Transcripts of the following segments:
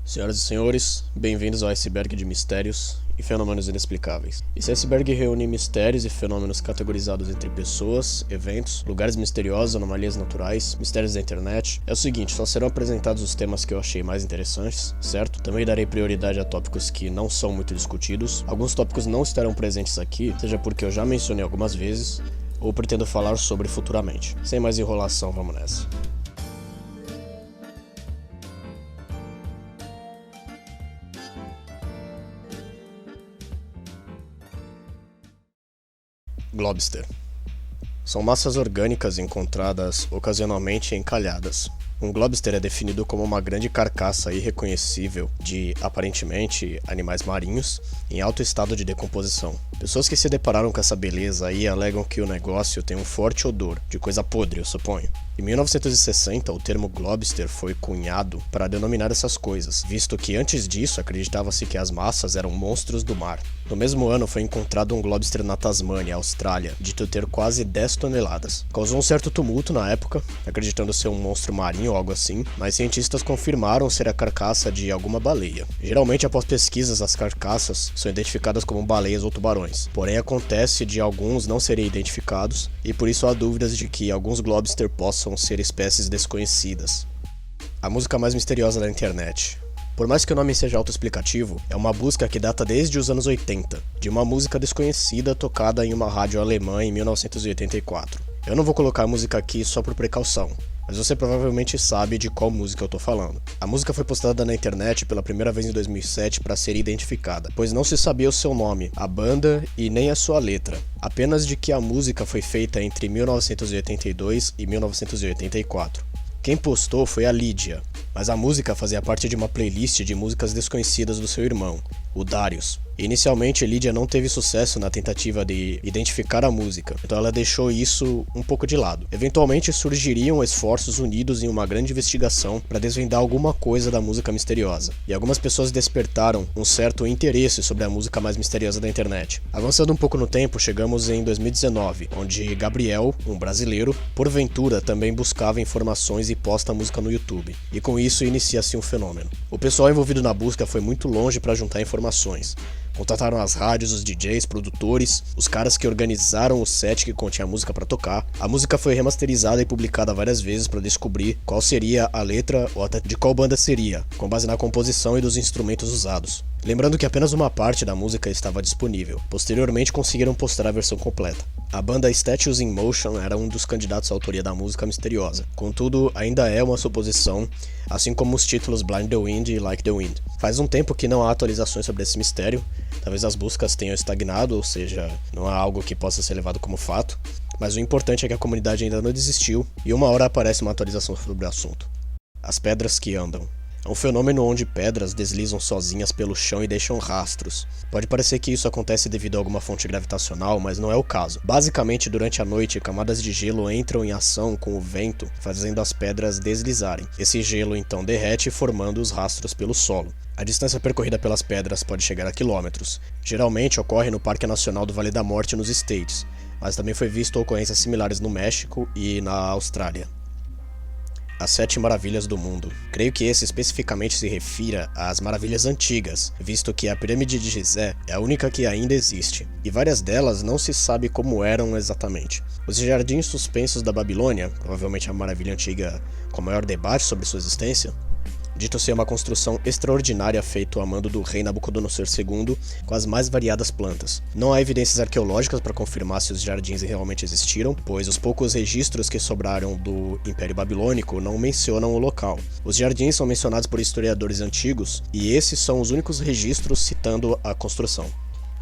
Senhoras e senhores, bem-vindos ao Iceberg de Mistérios e Fenômenos Inexplicáveis. Esse iceberg reúne mistérios e fenômenos categorizados entre pessoas, eventos, lugares misteriosos, anomalias naturais, mistérios da internet. É o seguinte, só serão apresentados os temas que eu achei mais interessantes, certo? Também darei prioridade a tópicos que não são muito discutidos. Alguns tópicos não estarão presentes aqui, seja porque eu já mencionei algumas vezes, ou pretendo falar sobre futuramente. Sem mais enrolação, vamos nessa. Globster. São massas orgânicas encontradas ocasionalmente encalhadas. Um globster é definido como uma grande carcaça irreconhecível de, aparentemente, animais marinhos em alto estado de decomposição. Pessoas que se depararam com essa beleza aí alegam que o negócio tem um forte odor, de coisa podre, eu suponho. Em 1960, o termo globster foi cunhado para denominar essas coisas, visto que antes disso acreditava-se que as massas eram monstros do mar. No mesmo ano foi encontrado um globster na Tasmânia, Austrália, dito ter quase 10 toneladas. Causou um certo tumulto na época, acreditando ser um monstro marinho ou algo assim, mas cientistas confirmaram ser a carcaça de alguma baleia. Geralmente, após pesquisas, as carcaças são identificadas como baleias ou tubarões. Porém, acontece de alguns não serem identificados, e por isso há dúvidas de que alguns globster possam ser espécies desconhecidas. A música mais misteriosa da internet. Por mais que o nome seja autoexplicativo, é uma busca que data desde os anos 80, de uma música desconhecida tocada em uma rádio alemã em 1984. Eu não vou colocar a música aqui só por precaução, mas você provavelmente sabe de qual música eu tô falando. A música foi postada na internet pela primeira vez em 2007 para ser identificada, pois não se sabia o seu nome, a banda e nem a sua letra, apenas de que a música foi feita entre 1982 e 1984. Quem postou foi a Lídia, mas a música fazia parte de uma playlist de músicas desconhecidas do seu irmão, o Darius. Inicialmente, Lídia não teve sucesso na tentativa de identificar a música, então ela deixou isso um pouco de lado. Eventualmente surgiriam esforços unidos em uma grande investigação para desvendar alguma coisa da música misteriosa, e algumas pessoas despertaram um certo interesse sobre a música mais misteriosa da internet. Avançando um pouco no tempo, chegamos em 2019, onde Gabriel, um brasileiro, porventura também buscava informações e posta a música no YouTube, e com isso inicia-se um fenômeno. O pessoal envolvido na busca foi muito longe para juntar informações. Contataram as rádios, os DJs, produtores, os caras que organizaram o set que continha a música para tocar. A música foi remasterizada e publicada várias vezes para descobrir qual seria a letra ou até de qual banda seria, com base na composição e dos instrumentos usados. Lembrando que apenas uma parte da música estava disponível. Posteriormente conseguiram postar a versão completa. A banda Statues in Motion era um dos candidatos à autoria da música misteriosa. Contudo, ainda é uma suposição, assim como os títulos Blind the Wind e Like the Wind. Faz um tempo que não há atualizações sobre esse mistério. Talvez as buscas tenham estagnado, ou seja, não há algo que possa ser levado como fato. Mas o importante é que a comunidade ainda não desistiu e uma hora aparece uma atualização sobre o assunto. As pedras que andam. É um fenômeno onde pedras deslizam sozinhas pelo chão e deixam rastros. Pode parecer que isso acontece devido a alguma fonte gravitacional, mas não é o caso. Basicamente, durante a noite, camadas de gelo entram em ação com o vento, fazendo as pedras deslizarem. Esse gelo então derrete, formando os rastros pelo solo. A distância percorrida pelas pedras pode chegar a quilômetros. Geralmente ocorre no Parque Nacional do Vale da Morte nos States, mas também foi visto ocorrências similares no México e na Austrália. As 7 maravilhas do mundo. Creio que esse especificamente se refira às maravilhas antigas, visto que a pirâmide de Gizé é a única que ainda existe, e várias delas não se sabe como eram exatamente. Os jardins suspensos da Babilônia, provavelmente a maravilha antiga com maior debate sobre sua existência, dito ser uma construção extraordinária feita a mando do rei Nabucodonosor II com as mais variadas plantas. Não há evidências arqueológicas para confirmar se os jardins realmente existiram, pois os poucos registros que sobraram do Império Babilônico não mencionam o local. Os jardins são mencionados por historiadores antigos e esses são os únicos registros citando a construção.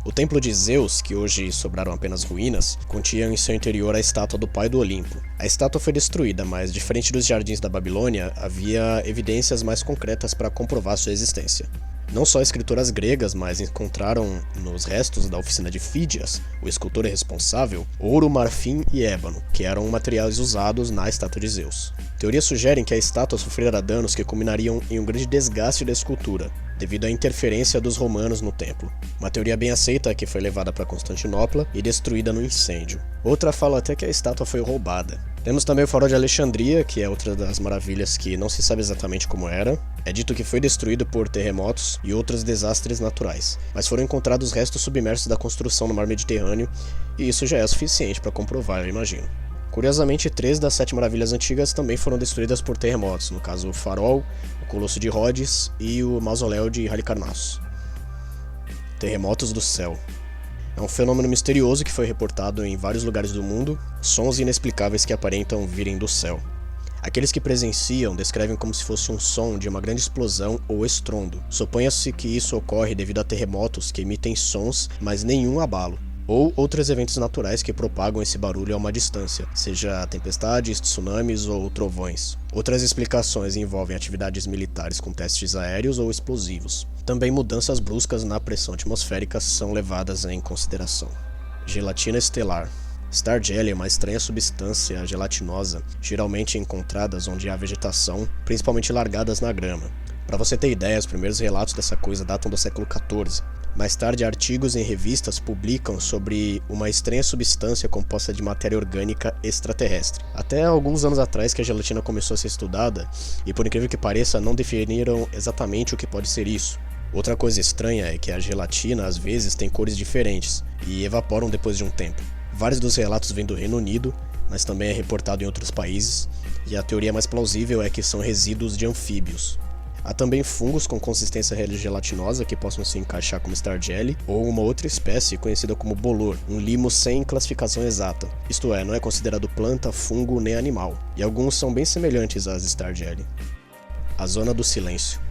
O templo de Zeus, que hoje sobraram apenas ruínas, continha em seu interior a estátua do pai do Olimpo. A estátua foi destruída, mas diferente dos jardins da Babilônia, havia evidências mais concretas para comprovar sua existência. Não só escritoras gregas, mas encontraram nos restos da oficina de Fídias, o escultor responsável, ouro, marfim e ébano, que eram materiais usados na estátua de Zeus. Teorias sugerem que a estátua sofrera danos que culminariam em um grande desgaste da escultura, devido à interferência dos romanos no templo. Uma teoria bem aceita é que foi levada para Constantinopla e destruída no incêndio. Outra fala até que a estátua foi roubada. Temos também o Farol de Alexandria, que é outra das maravilhas que não se sabe exatamente como era. É dito que foi destruído por terremotos e outros desastres naturais, mas foram encontrados restos submersos da construção no mar Mediterrâneo, e isso já é suficiente para comprovar, eu imagino. Curiosamente, 3 das 7 maravilhas antigas também foram destruídas por terremotos, no caso o Farol, o Colosso de Rhodes e o Mausoléu de Halicarnasso. Terremotos do céu. É um fenômeno misterioso que foi reportado em vários lugares do mundo, sons inexplicáveis que aparentam virem do céu. Aqueles que presenciam descrevem como se fosse um som de uma grande explosão ou estrondo. Suponha-se que isso ocorre devido a terremotos que emitem sons, mas nenhum abalo, ou outros eventos naturais que propagam esse barulho a uma distância, seja tempestades, tsunamis ou trovões. Outras explicações envolvem atividades militares com testes aéreos ou explosivos. Também mudanças bruscas na pressão atmosférica são levadas em consideração. Gelatina estelar. Star Jelly é uma estranha substância gelatinosa, geralmente encontrada onde há vegetação, principalmente largadas na grama. Para você ter ideia, os primeiros relatos dessa coisa datam do século XIV. Mais tarde, artigos em revistas publicam sobre uma estranha substância composta de matéria orgânica extraterrestre. Até alguns anos atrás que a gelatina começou a ser estudada, e por incrível que pareça, não definiram exatamente o que pode ser isso. Outra coisa estranha é que a gelatina às vezes tem cores diferentes e evaporam depois de um tempo. Vários dos relatos vêm do Reino Unido, mas também é reportado em outros países, e a teoria mais plausível é que são resíduos de anfíbios. Há também fungos com consistência gelatinosa que possam se encaixar como Star Jelly, ou uma outra espécie conhecida como bolor, um limo sem classificação exata, isto é, não é considerado planta, fungo nem animal, e alguns são bem semelhantes às Star Jelly. A Zona do Silêncio.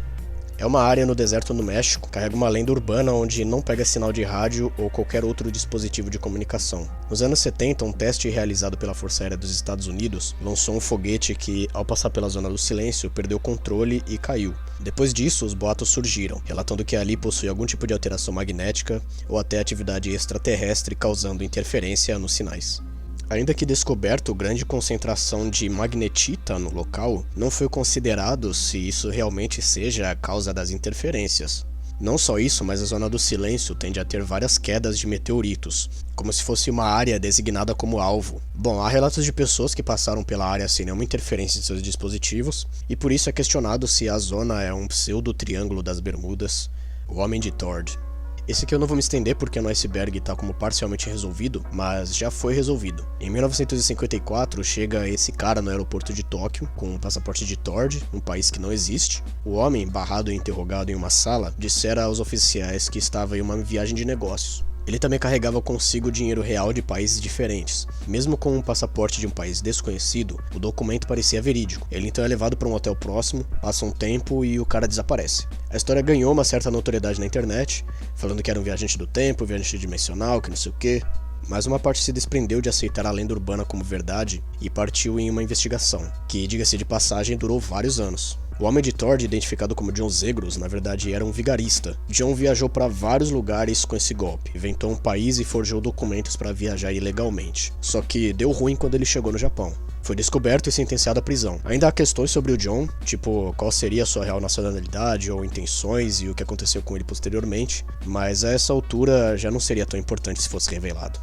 É uma área no deserto no México, carrega uma lenda urbana onde não pega sinal de rádio ou qualquer outro dispositivo de comunicação. Nos anos 70, um teste realizado pela Força Aérea dos Estados Unidos lançou um foguete que, ao passar pela Zona do Silêncio, perdeu o controle e caiu. Depois disso, os boatos surgiram, relatando que ali possui algum tipo de alteração magnética ou até atividade extraterrestre causando interferência nos sinais. Ainda que descoberto grande concentração de magnetita no local, não foi considerado se isso realmente seja a causa das interferências. Não só isso, mas a Zona do Silêncio tende a ter várias quedas de meteoritos, como se fosse uma área designada como alvo. Bom, há relatos de pessoas que passaram pela área sem nenhuma interferência em seus dispositivos, e por isso é questionado se a zona é um pseudo-triângulo das Bermudas, o Homem de Tord. Esse aqui eu não vou me estender porque no iceberg está como parcialmente resolvido, mas já foi resolvido. Em 1954 chega esse cara no aeroporto de Tóquio com um passaporte de Tord, um país que não existe. O homem, barrado e interrogado em uma sala, dissera aos oficiais que estava em uma viagem de negócios. Ele também carregava consigo dinheiro real de países diferentes. Mesmo com um passaporte de um país desconhecido, o documento parecia verídico. Ele então é levado para um hotel próximo, passa um tempo e o cara desaparece. A história ganhou uma certa notoriedade na internet, falando que era um viajante do tempo, viajante dimensional, que não sei o quê. Mas uma parte se desprendeu de aceitar a lenda urbana como verdade e partiu em uma investigação, que, diga-se de passagem, durou vários anos. O Homem de Tord, identificado como John Zegros, na verdade era um vigarista. John viajou para vários lugares com esse golpe, inventou um país e forjou documentos para viajar ilegalmente. Só que deu ruim quando ele chegou no Japão. Foi descoberto e sentenciado à prisão. Ainda há questões sobre o John, tipo qual seria a sua real nacionalidade ou intenções e o que aconteceu com ele posteriormente, mas a essa altura já não seria tão importante se fosse revelado.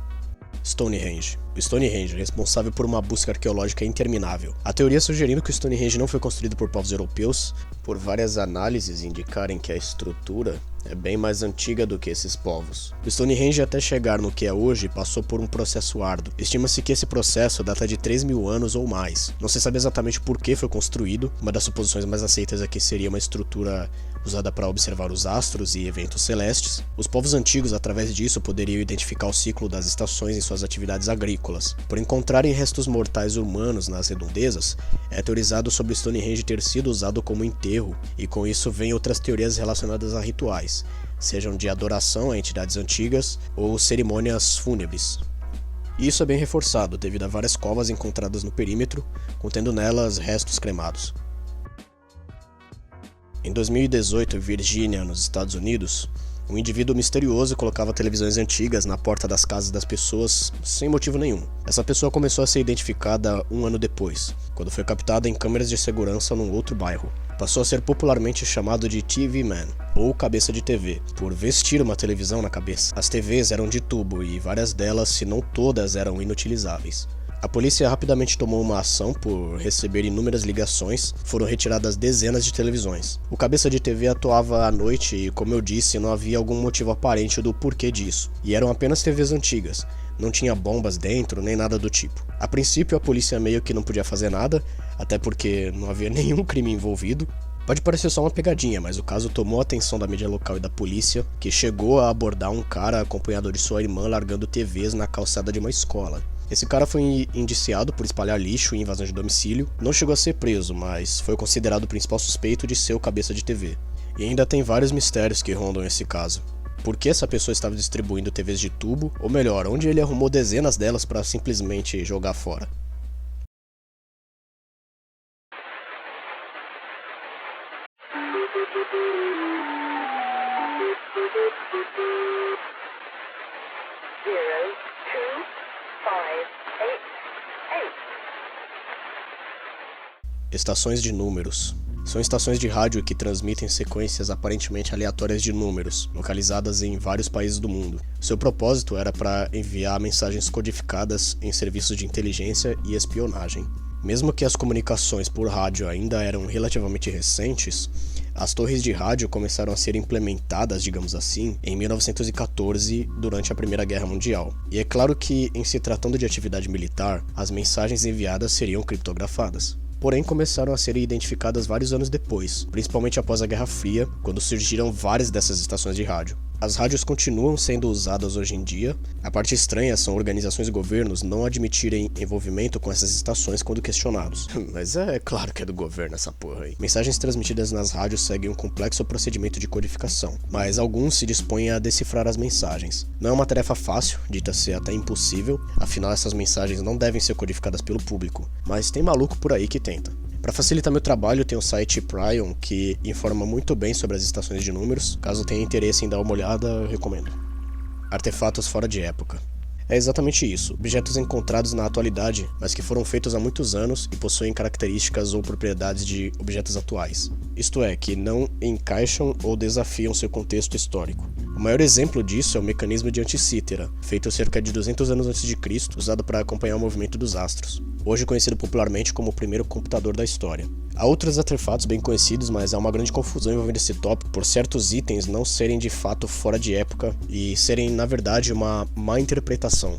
Stonehenge. O Stonehenge é responsável por uma busca arqueológica interminável. A teoria sugerindo que o Stonehenge não foi construído por povos europeus, por várias análises indicarem que a estrutura é bem mais antiga do que esses povos. O Stonehenge, até chegar no que é hoje, passou por um processo árduo. Estima-se que esse processo data de 3.000 anos ou mais. Não se sabe exatamente por que foi construído. Uma das suposições mais aceitas é que seria uma estrutura usada para observar os astros e eventos celestes. Os povos antigos, através disso, poderiam identificar o ciclo das estações em suas atividades agrícolas. Por encontrarem restos mortais humanos nas redondezas, é teorizado sobre Stonehenge ter sido usado como enterro, e com isso vêm outras teorias relacionadas a rituais, sejam de adoração a entidades antigas ou cerimônias fúnebres. E isso é bem reforçado devido a várias covas encontradas no perímetro, contendo nelas restos cremados. Em 2018, em Virgínia, nos Estados Unidos, Um indivíduo misterioso colocava televisões antigas na porta das casas das pessoas sem motivo nenhum. Essa pessoa começou a ser identificada um ano depois, quando foi captada em câmeras de segurança num outro bairro. Passou a ser popularmente chamado de TV Man, ou cabeça de TV, por vestir uma televisão na cabeça. As TVs eram de tubo e várias delas, se não todas, eram inutilizáveis. A polícia rapidamente tomou uma ação por receber inúmeras ligações, foram retiradas dezenas de televisões. O cabeça de TV atuava à noite e, como eu disse, não havia algum motivo aparente do porquê disso, e eram apenas TVs antigas, não tinha bombas dentro nem nada do tipo. A princípio a polícia meio que não podia fazer nada, até porque não havia nenhum crime envolvido. Pode parecer só uma pegadinha, mas o caso tomou a atenção da mídia local e da polícia, que chegou a abordar um cara acompanhado de sua irmã largando TVs na calçada de uma escola. Esse cara foi indiciado por espalhar lixo e invasão de domicílio, não chegou a ser preso, mas foi considerado o principal suspeito de ser o cabeça de TV. E ainda tem vários mistérios que rondam esse caso. Por que essa pessoa estava distribuindo TVs de tubo, ou melhor, onde ele arrumou dezenas delas para simplesmente jogar fora? Estações de números. São estações de rádio que transmitem sequências aparentemente aleatórias de números, localizadas em vários países do mundo. Seu propósito era para enviar mensagens codificadas em serviços de inteligência e espionagem. Mesmo que as comunicações por rádio ainda eram relativamente recentes, as torres de rádio começaram a ser implementadas, digamos assim, em 1914, durante a Primeira Guerra Mundial. E é claro que, em se tratando de atividade militar, as mensagens enviadas seriam criptografadas. Porém, começaram a ser identificadas vários anos depois, principalmente após a Guerra Fria, quando surgiram várias dessas estações de rádio. As rádios continuam sendo usadas hoje em dia. A parte estranha são organizações e governos não admitirem envolvimento com essas estações quando questionados. Mas é claro que é do governo essa porra aí. Mensagens transmitidas nas rádios seguem um complexo procedimento de codificação, mas alguns se dispõem a decifrar as mensagens. Não é uma tarefa fácil, dita ser até impossível, afinal essas mensagens não devem ser codificadas pelo público, mas tem maluco por aí que tenta. Para facilitar meu trabalho, tem o site Prion, que informa muito bem sobre as estações de números. Caso tenha interesse em dar uma olhada, eu recomendo. Artefatos fora de época. É exatamente isso, objetos encontrados na atualidade, mas que foram feitos há muitos anos e possuem características ou propriedades de objetos atuais. Isto é, que não encaixam ou desafiam seu contexto histórico. O maior exemplo disso é o mecanismo de Anticítera, feito cerca de 200 anos antes de Cristo, usado para acompanhar o movimento dos astros, hoje conhecido popularmente como o primeiro computador da história. Há outros artefatos bem conhecidos, mas há uma grande confusão envolvendo esse tópico por certos itens não serem de fato fora de época e serem, na verdade, uma má interpretação.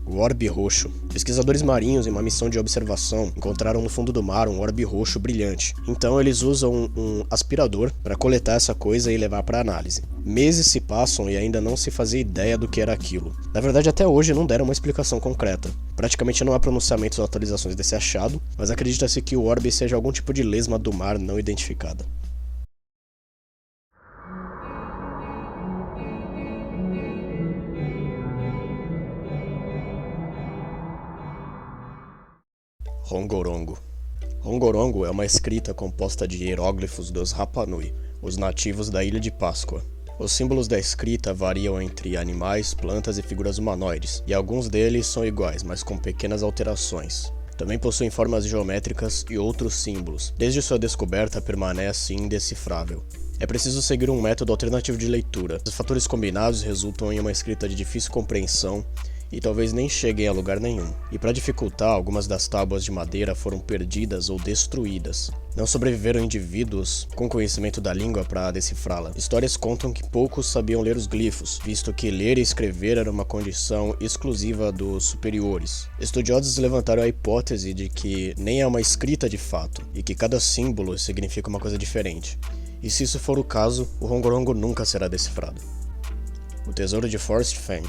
O orbe roxo. Pesquisadores marinhos em uma missão de observação encontraram no fundo do mar um orbe roxo brilhante. Então eles usam um aspirador para coletar essa coisa e levar para análise. Meses se passam e ainda não se fazia ideia do que era aquilo. Na verdade, até hoje não deram uma explicação concreta. Praticamente não há pronunciamentos ou atualizações desse achado, mas acredita-se que o orbe seja algum tipo de lesma do mar não identificada. Rongorongo. Rongorongo é uma escrita composta de hieróglifos dos Rapa Nui, os nativos da Ilha de Páscoa. Os símbolos da escrita variam entre animais, plantas e figuras humanoides, e alguns deles são iguais, mas com pequenas alterações. Também possuem formas geométricas e outros símbolos. Desde sua descoberta permanece indecifrável. É preciso seguir um método alternativo de leitura. Os fatores combinados resultam em uma escrita de difícil compreensão e talvez nem cheguem a lugar nenhum. E para dificultar, algumas das tábuas de madeira foram perdidas ou destruídas. Não sobreviveram indivíduos com conhecimento da língua para decifrá-la. Histórias contam que poucos sabiam ler os glifos, visto que ler e escrever era uma condição exclusiva dos superiores. Estudiosos levantaram a hipótese de que nem é uma escrita de fato, e que cada símbolo significa uma coisa diferente. E se isso for o caso, o Rongorongo nunca será decifrado. O tesouro de Forrest Fenn.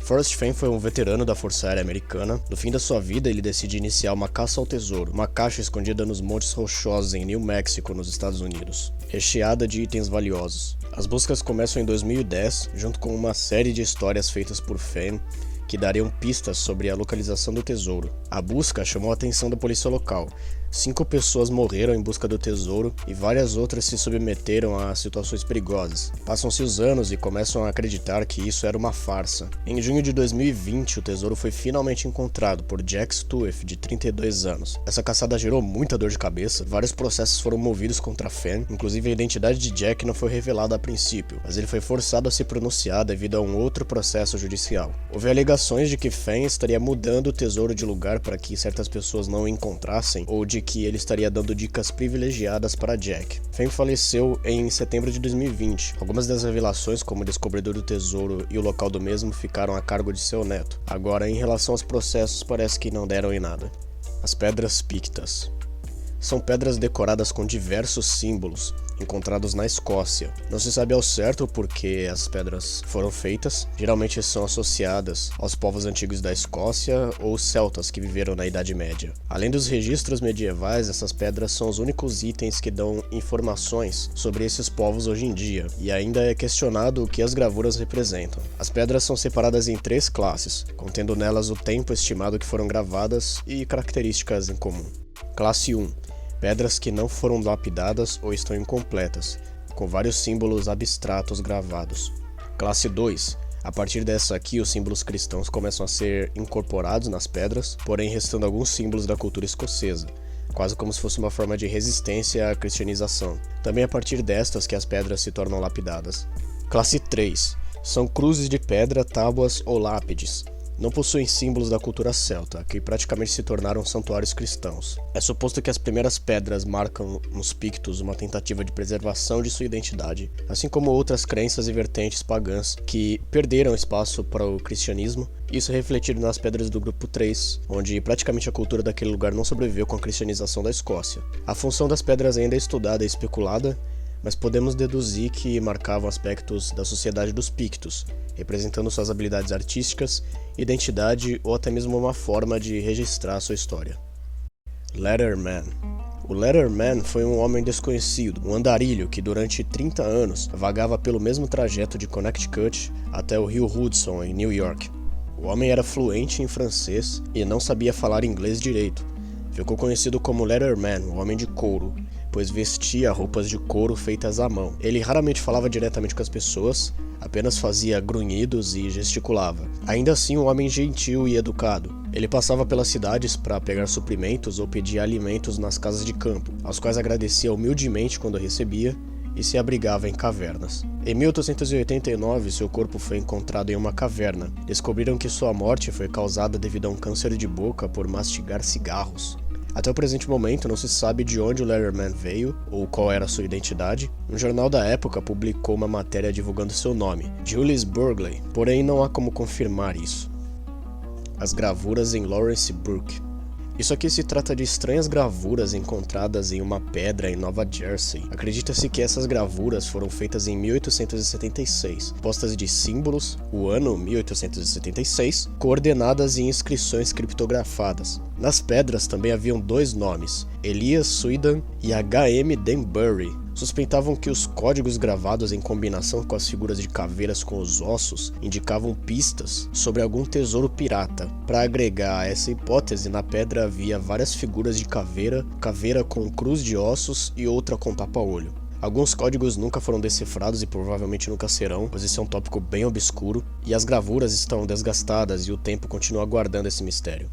Forrest Fenn foi um veterano da Força Aérea Americana. No fim da sua vida, ele decide iniciar uma caça ao tesouro, uma caixa escondida nos Montes Rochosos em New Mexico, nos Estados Unidos, recheada de itens valiosos. As buscas começam em 2010, junto com uma série de histórias feitas por Fenn, que dariam pistas sobre a localização do tesouro. A busca chamou a atenção da polícia local, 5 pessoas morreram em busca do tesouro e várias outras se submeteram a situações perigosas. Passam-se os anos e começam a acreditar que isso era uma farsa. Em junho de 2020, o tesouro foi finalmente encontrado por Jack Stuef, de 32 anos. Essa caçada gerou muita dor de cabeça, vários processos foram movidos contra Fan, inclusive a identidade de Jack não foi revelada a princípio, mas ele foi forçado a se pronunciar devido a um outro processo judicial. Houve alegações de que Fan estaria mudando o tesouro de lugar para que certas pessoas não o encontrassem, ou de que ele estaria dando dicas privilegiadas para Jack. Fan faleceu em setembro de 2020. Algumas das revelações, como o descobridor do tesouro e o local do mesmo, ficaram a cargo de seu neto. Agora, em relação aos processos, parece que não deram em nada. As pedras pictas. São pedras decoradas com diversos símbolos, encontrados na Escócia. Não se sabe ao certo por que as pedras foram feitas, geralmente são associadas aos povos antigos da Escócia ou celtas que viveram na Idade Média. Além dos registros medievais, essas pedras são os únicos itens que dão informações sobre esses povos hoje em dia, e ainda é questionado o que as gravuras representam. As pedras são separadas em 3 classes, contendo nelas o tempo estimado que foram gravadas e características em comum. Classe 1. Pedras que não foram lapidadas ou estão incompletas, com vários símbolos abstratos gravados. Classe 2. A partir dessa aqui, os símbolos cristãos começam a ser incorporados nas pedras, porém restando alguns símbolos da cultura escocesa, quase como se fosse uma forma de resistência à cristianização. Também a partir destas que as pedras se tornam lapidadas. Classe 3. São cruzes de pedra, tábuas ou lápides. Não possuem símbolos da cultura celta, que praticamente se tornaram santuários cristãos. É suposto que as primeiras pedras marcam nos pictos uma tentativa de preservação de sua identidade, assim como outras crenças e vertentes pagãs que perderam espaço para o cristianismo. Isso é refletido nas pedras do grupo 3, onde praticamente a cultura daquele lugar não sobreviveu com a cristianização da Escócia. A função das pedras ainda é estudada e especulada, mas podemos deduzir que marcavam aspectos da sociedade dos Pictos, representando suas habilidades artísticas, identidade ou até mesmo uma forma de registrar sua história. Letterman. O Letterman foi um homem desconhecido, um andarilho que durante 30 anos vagava pelo mesmo trajeto de Connecticut até o rio Hudson, em New York. O homem era fluente em francês e não sabia falar inglês direito. Ficou conhecido como Letterman, o homem de couro, pois vestia roupas de couro feitas à mão. Ele raramente falava diretamente com as pessoas, apenas fazia grunhidos e gesticulava. Ainda assim, um homem gentil e educado. Ele passava pelas cidades para pegar suprimentos ou pedir alimentos nas casas de campo, aos quais agradecia humildemente quando recebia e se abrigava em cavernas. Em 1889, seu corpo foi encontrado em uma caverna. Descobriram que sua morte foi causada devido a um câncer de boca por mastigar cigarros. Até o presente momento não se sabe de onde o Letterman veio ou qual era sua identidade. Um jornal da época publicou uma matéria divulgando seu nome, Julius Burgley, porém não há como confirmar isso. As gravuras em Lawrence Brook. Isso aqui se trata de estranhas gravuras encontradas em uma pedra em Nova Jersey. Acredita-se que essas gravuras foram feitas em 1876, postas de símbolos, o ano 1876, coordenadas e inscrições criptografadas. Nas pedras também haviam 2 nomes, Elias Sweden e H.M. Denbury. Suspeitavam que os códigos gravados em combinação com as figuras de caveiras com os ossos indicavam pistas sobre algum tesouro pirata. Para agregar a essa hipótese, na pedra havia várias figuras de caveira, caveira com cruz de ossos e outra com tapa-olho. Alguns códigos nunca foram decifrados e provavelmente nunca serão, pois esse é um tópico bem obscuro, e as gravuras estão desgastadas e o tempo continua guardando esse mistério.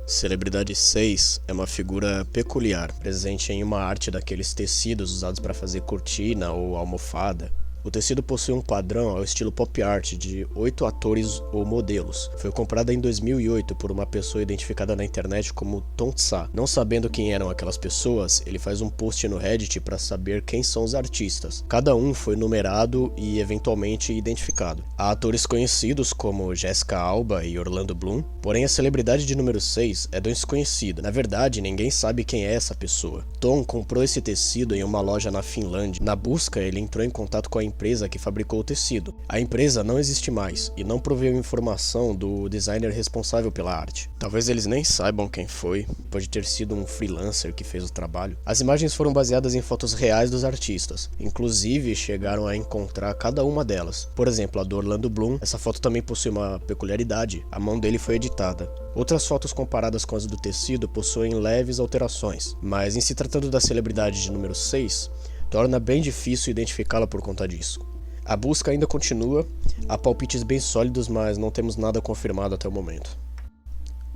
Celebridade 6 é uma figura peculiar, presente em uma arte daqueles tecidos usados para fazer cortina ou almofada. O tecido possui um padrão ao estilo pop art de 8 atores ou modelos. Foi comprada em 2008 por uma pessoa identificada na internet como Tom Tsa. Não sabendo quem eram aquelas pessoas, ele faz um post no Reddit para saber quem são os artistas. Cada um foi numerado e eventualmente identificado. Há atores conhecidos como Jessica Alba e Orlando Bloom, porém a celebridade de número 6 é desconhecida. Na verdade, ninguém sabe quem é essa pessoa. Tom comprou esse tecido em uma loja na Finlândia. Na busca, ele entrou em contato com a empresa que fabricou o tecido. A empresa não existe mais e não proveu informação do designer responsável pela arte. Talvez eles nem saibam quem foi, pode ter sido um freelancer que fez o trabalho. As imagens foram baseadas em fotos reais dos artistas, inclusive chegaram a encontrar cada uma delas. Por exemplo, a do Orlando Bloom, essa foto também possui uma peculiaridade, a mão dele foi editada. Outras fotos comparadas com as do tecido possuem leves alterações, mas em se tratando da celebridade de número 6, torna bem difícil identificá-la por conta disso. A busca ainda continua, há palpites bem sólidos, mas não temos nada confirmado até o momento.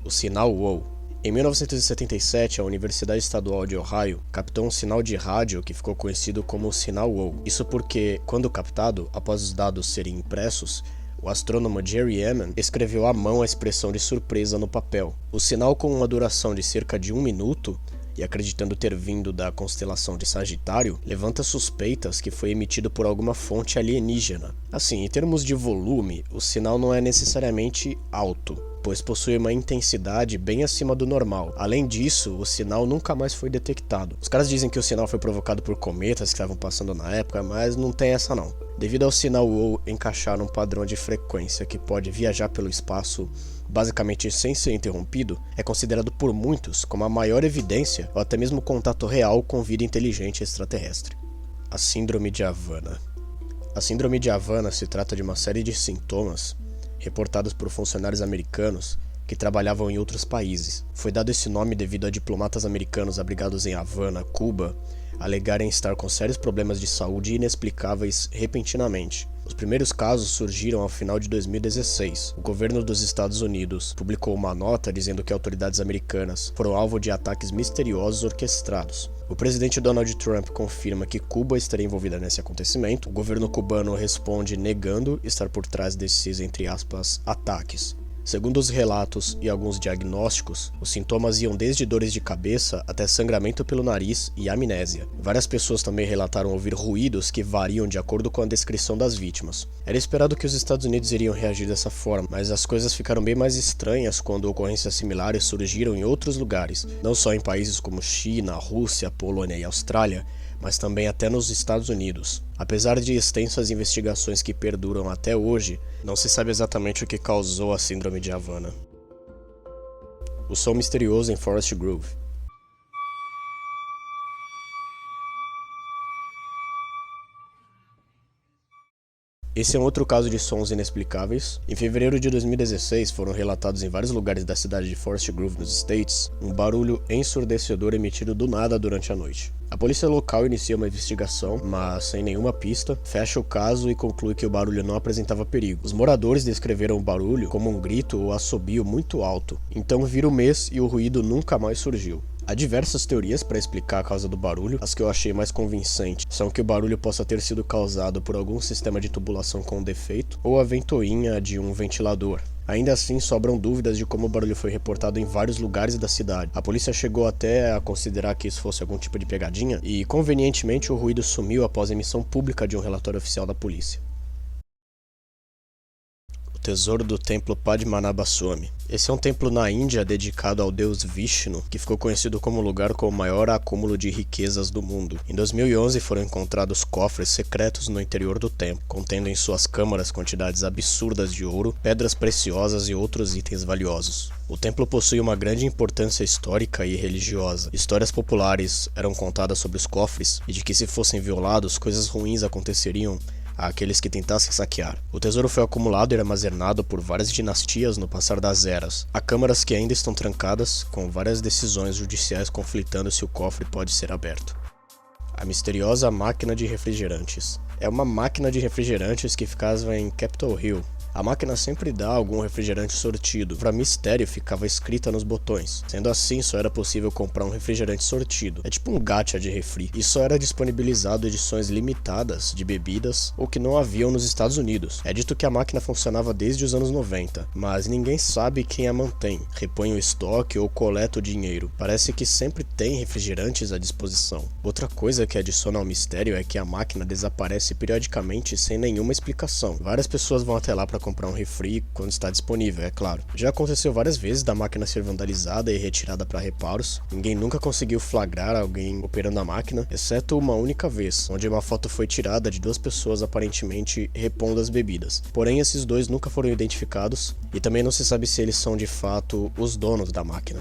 O sinal WOW. Em 1977, a Universidade Estadual de Ohio captou um sinal de rádio que ficou conhecido como sinal WOW. Isso porque, quando captado, após os dados serem impressos, o astrônomo Jerry Ehman escreveu à mão a expressão de surpresa no papel. O sinal, com uma duração de cerca de 1 minuto, e acreditando ter vindo da constelação de Sagitário, levanta suspeitas que foi emitido por alguma fonte alienígena. Assim, em termos de volume, o sinal não é necessariamente alto, pois possui uma intensidade bem acima do normal. Além disso, o sinal nunca mais foi detectado. Os caras dizem que o sinal foi provocado por cometas que estavam passando na época, mas não tem essa não. Devido ao sinal WOW encaixar um padrão de frequência que pode viajar pelo espaço basicamente sem ser interrompido, é considerado por muitos como a maior evidência ou até mesmo contato real com vida inteligente extraterrestre. A Síndrome de Havana. A Síndrome de Havana se trata de uma série de sintomas reportados por funcionários americanos que trabalhavam em outros países. Foi dado esse nome devido a diplomatas americanos abrigados em Havana, Cuba, alegarem estar com sérios problemas de saúde inexplicáveis repentinamente. Os primeiros casos surgiram ao final de 2016. O governo dos Estados Unidos publicou uma nota dizendo que autoridades americanas foram alvo de ataques misteriosos orquestrados. O presidente Donald Trump confirma que Cuba estaria envolvida nesse acontecimento. O governo cubano responde negando estar por trás desses, entre aspas, ataques. Segundo os relatos e alguns diagnósticos, os sintomas iam desde dores de cabeça até sangramento pelo nariz e amnésia. Várias pessoas também relataram ouvir ruídos que variam de acordo com a descrição das vítimas. Era esperado que os Estados Unidos iriam reagir dessa forma, mas as coisas ficaram bem mais estranhas quando ocorrências similares surgiram em outros lugares, não só em países como China, Rússia, Polônia e Austrália, mas também até nos Estados Unidos. Apesar de extensas investigações que perduram até hoje, não se sabe exatamente o que causou a Síndrome de Havana. O som misterioso em Forest Grove. Esse é um outro caso de sons inexplicáveis. Em fevereiro de 2016, foram relatados em vários lugares da cidade de Forest Grove, nos States, um barulho ensurdecedor emitido do nada durante a noite. A polícia local inicia uma investigação, mas sem nenhuma pista, fecha o caso e conclui que o barulho não apresentava perigo. Os moradores descreveram o barulho como um grito ou assobio muito alto. Então vira o mês e o ruído nunca mais surgiu. Há diversas teorias para explicar a causa do barulho. As que eu achei mais convincentes são que o barulho possa ter sido causado por algum sistema de tubulação com defeito ou a ventoinha de um ventilador. Ainda assim, sobram dúvidas de como o barulho foi reportado em vários lugares da cidade. A polícia chegou até a considerar que isso fosse algum tipo de pegadinha e, convenientemente, o ruído sumiu após a emissão pública de um relatório oficial da polícia. Tesouro do Templo Padmanabha Swami. Esse é um templo na Índia dedicado ao deus Vishnu, que ficou conhecido como o lugar com o maior acúmulo de riquezas do mundo. Em 2011 foram encontrados cofres secretos no interior do templo, contendo em suas câmaras quantidades absurdas de ouro, pedras preciosas e outros itens valiosos. O templo possui uma grande importância histórica e religiosa. Histórias populares eram contadas sobre os cofres e de que, se fossem violados, coisas ruins aconteceriam àqueles que tentassem saquear. O tesouro foi acumulado e armazenado por várias dinastias no passar das eras. Há câmaras que ainda estão trancadas, com várias decisões judiciais conflitando se o cofre pode ser aberto. A misteriosa máquina de refrigerantes. É uma máquina de refrigerantes que ficava em Capitol Hill. A máquina sempre dá algum refrigerante sortido. Para mistério, ficava escrita nos botões. Sendo assim, só era possível comprar um refrigerante sortido. É tipo um gacha de refri. E só era disponibilizado edições limitadas de bebidas ou que não haviam nos Estados Unidos. É dito que a máquina funcionava desde os anos 90, mas ninguém sabe quem a mantém, repõe o estoque ou coleta o dinheiro. Parece que sempre tem refrigerantes à disposição. Outra coisa que adiciona ao mistério é que a máquina desaparece periodicamente sem nenhuma explicação. Várias pessoas vão até lá para comprar um refri quando está disponível, é claro. Já aconteceu várias vezes da máquina ser vandalizada e retirada para reparos. Ninguém nunca conseguiu flagrar alguém operando a máquina, exceto uma única vez, onde uma foto foi tirada de 2 pessoas aparentemente repondo as bebidas. Porém, esses 2 nunca foram identificados e também não se sabe se eles são de fato os donos da máquina.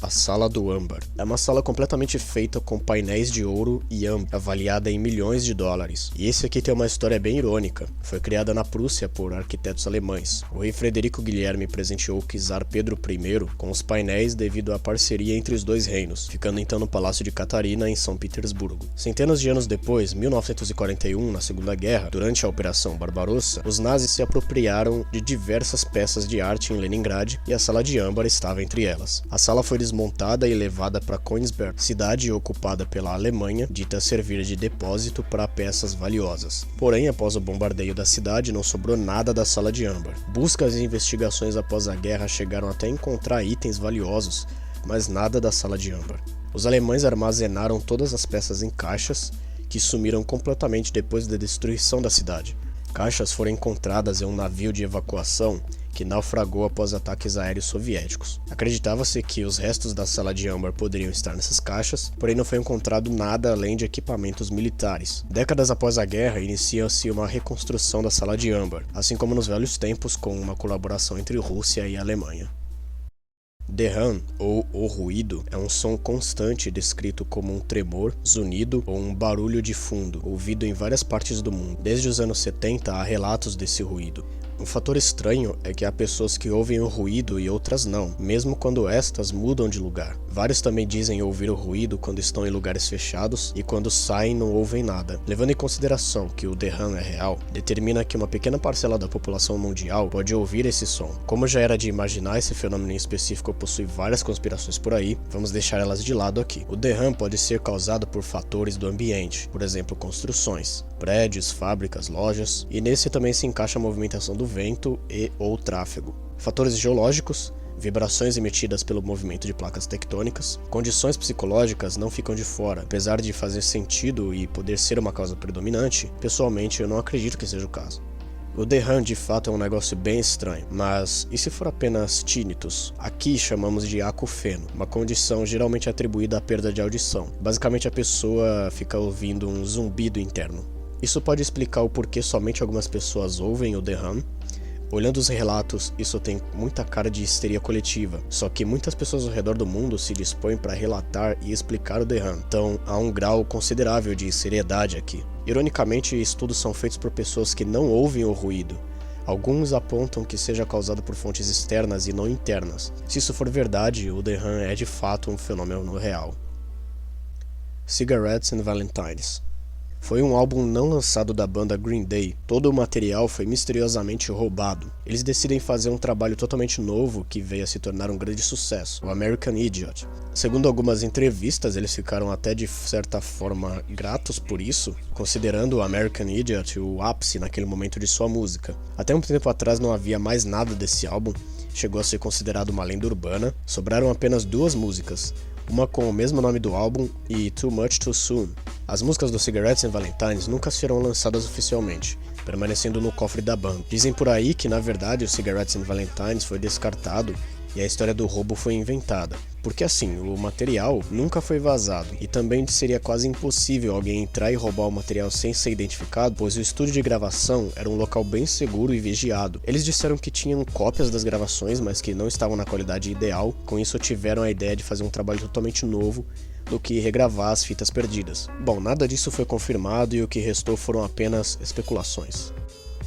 A Sala do Âmbar. É uma sala completamente feita com painéis de ouro e âmbar, avaliada em milhões de dólares. E esse aqui tem uma história bem irônica. Foi criada na Prússia por arquitetos alemães. O rei Frederico Guilherme presenteou o czar Pedro I com os painéis devido à parceria entre os 2 reinos, ficando então no Palácio de Catarina, em São Petersburgo. Centenas de anos depois, 1941, na Segunda Guerra, durante a Operação Barbarossa, os nazis se apropriaram de diversas peças de arte em Leningrad e a Sala de Âmbar estava entre elas. A sala foi desmontada e levada para Königsberg, cidade ocupada pela Alemanha, dita servir de depósito para peças valiosas. Porém, após o bombardeio da cidade, não sobrou nada da Sala de Âmbar. Buscas e investigações após a guerra chegaram até a encontrar itens valiosos, mas nada da Sala de Âmbar. Os alemães armazenaram todas as peças em caixas, que sumiram completamente depois da destruição da cidade. Caixas foram encontradas em um navio de evacuação que naufragou após ataques aéreos soviéticos. Acreditava-se que os restos da Sala de Âmbar poderiam estar nessas caixas, porém não foi encontrado nada além de equipamentos militares. Décadas após a guerra, inicia-se uma reconstrução da Sala de Âmbar, assim como nos velhos tempos, com uma colaboração entre Rússia e Alemanha. The hum, ou o ruído, é um som constante descrito como um tremor, zunido ou um barulho de fundo, ouvido em várias partes do mundo. Desde os anos 70 há relatos desse ruído. Um fator estranho é que há pessoas que ouvem o ruído e outras não, mesmo quando estas mudam de lugar. Vários também dizem ouvir o ruído quando estão em lugares fechados e quando saem não ouvem nada. Levando em consideração que o The hum é real, determina que uma pequena parcela da população mundial pode ouvir esse som. Como já era de imaginar, esse fenômeno em específico possui várias conspirações por aí, vamos deixar elas de lado aqui. O The hum pode ser causado por fatores do ambiente, por exemplo, construções, prédios, fábricas, lojas, e nesse também se encaixa a movimentação do vento e ou tráfego. Fatores geológicos, vibrações emitidas pelo movimento de placas tectônicas, condições psicológicas não ficam de fora. Apesar de fazer sentido e poder ser uma causa predominante, pessoalmente eu não acredito que seja o caso. O The hum de fato é um negócio bem estranho, mas e se for apenas tinnitus? Aqui chamamos de acufeno, uma condição geralmente atribuída à perda de audição. Basicamente a pessoa fica ouvindo um zumbido interno. Isso pode explicar o porquê somente algumas pessoas ouvem o The hum. Olhando os relatos, isso tem muita cara de histeria coletiva, só que muitas pessoas ao redor do mundo se dispõem para relatar e explicar o The hum, então há um grau considerável de seriedade aqui. Ironicamente, estudos são feitos por pessoas que não ouvem o ruído. Alguns apontam que seja causado por fontes externas e não internas. Se isso for verdade, o The hum é de fato um fenômeno real. Cigarettes and Valentines. Foi um álbum não lançado da banda Green Day. Todo o material foi misteriosamente roubado. Eles decidem fazer um trabalho totalmente novo que veio a se tornar um grande sucesso, o American Idiot. Segundo algumas entrevistas, eles ficaram até de certa forma gratos por isso, considerando o American Idiot o ápice naquele momento de sua música. Até um tempo atrás não havia mais nada desse álbum, chegou a ser considerado uma lenda urbana, sobraram apenas 2 músicas, uma com o mesmo nome do álbum e Too Much Too Soon. As músicas do Cigarettes and Valentines nunca serão lançadas oficialmente, permanecendo no cofre da banda. Dizem por aí que na verdade o Cigarettes and Valentines foi descartado e a história do roubo foi inventada, porque assim, o material nunca foi vazado, e também seria quase impossível alguém entrar e roubar o material sem ser identificado, pois o estúdio de gravação era um local bem seguro e vigiado. Eles disseram que tinham cópias das gravações, mas que não estavam na qualidade ideal, com isso tiveram a ideia de fazer um trabalho totalmente novo do que regravar as fitas perdidas. Bom, nada disso foi confirmado e o que restou foram apenas especulações.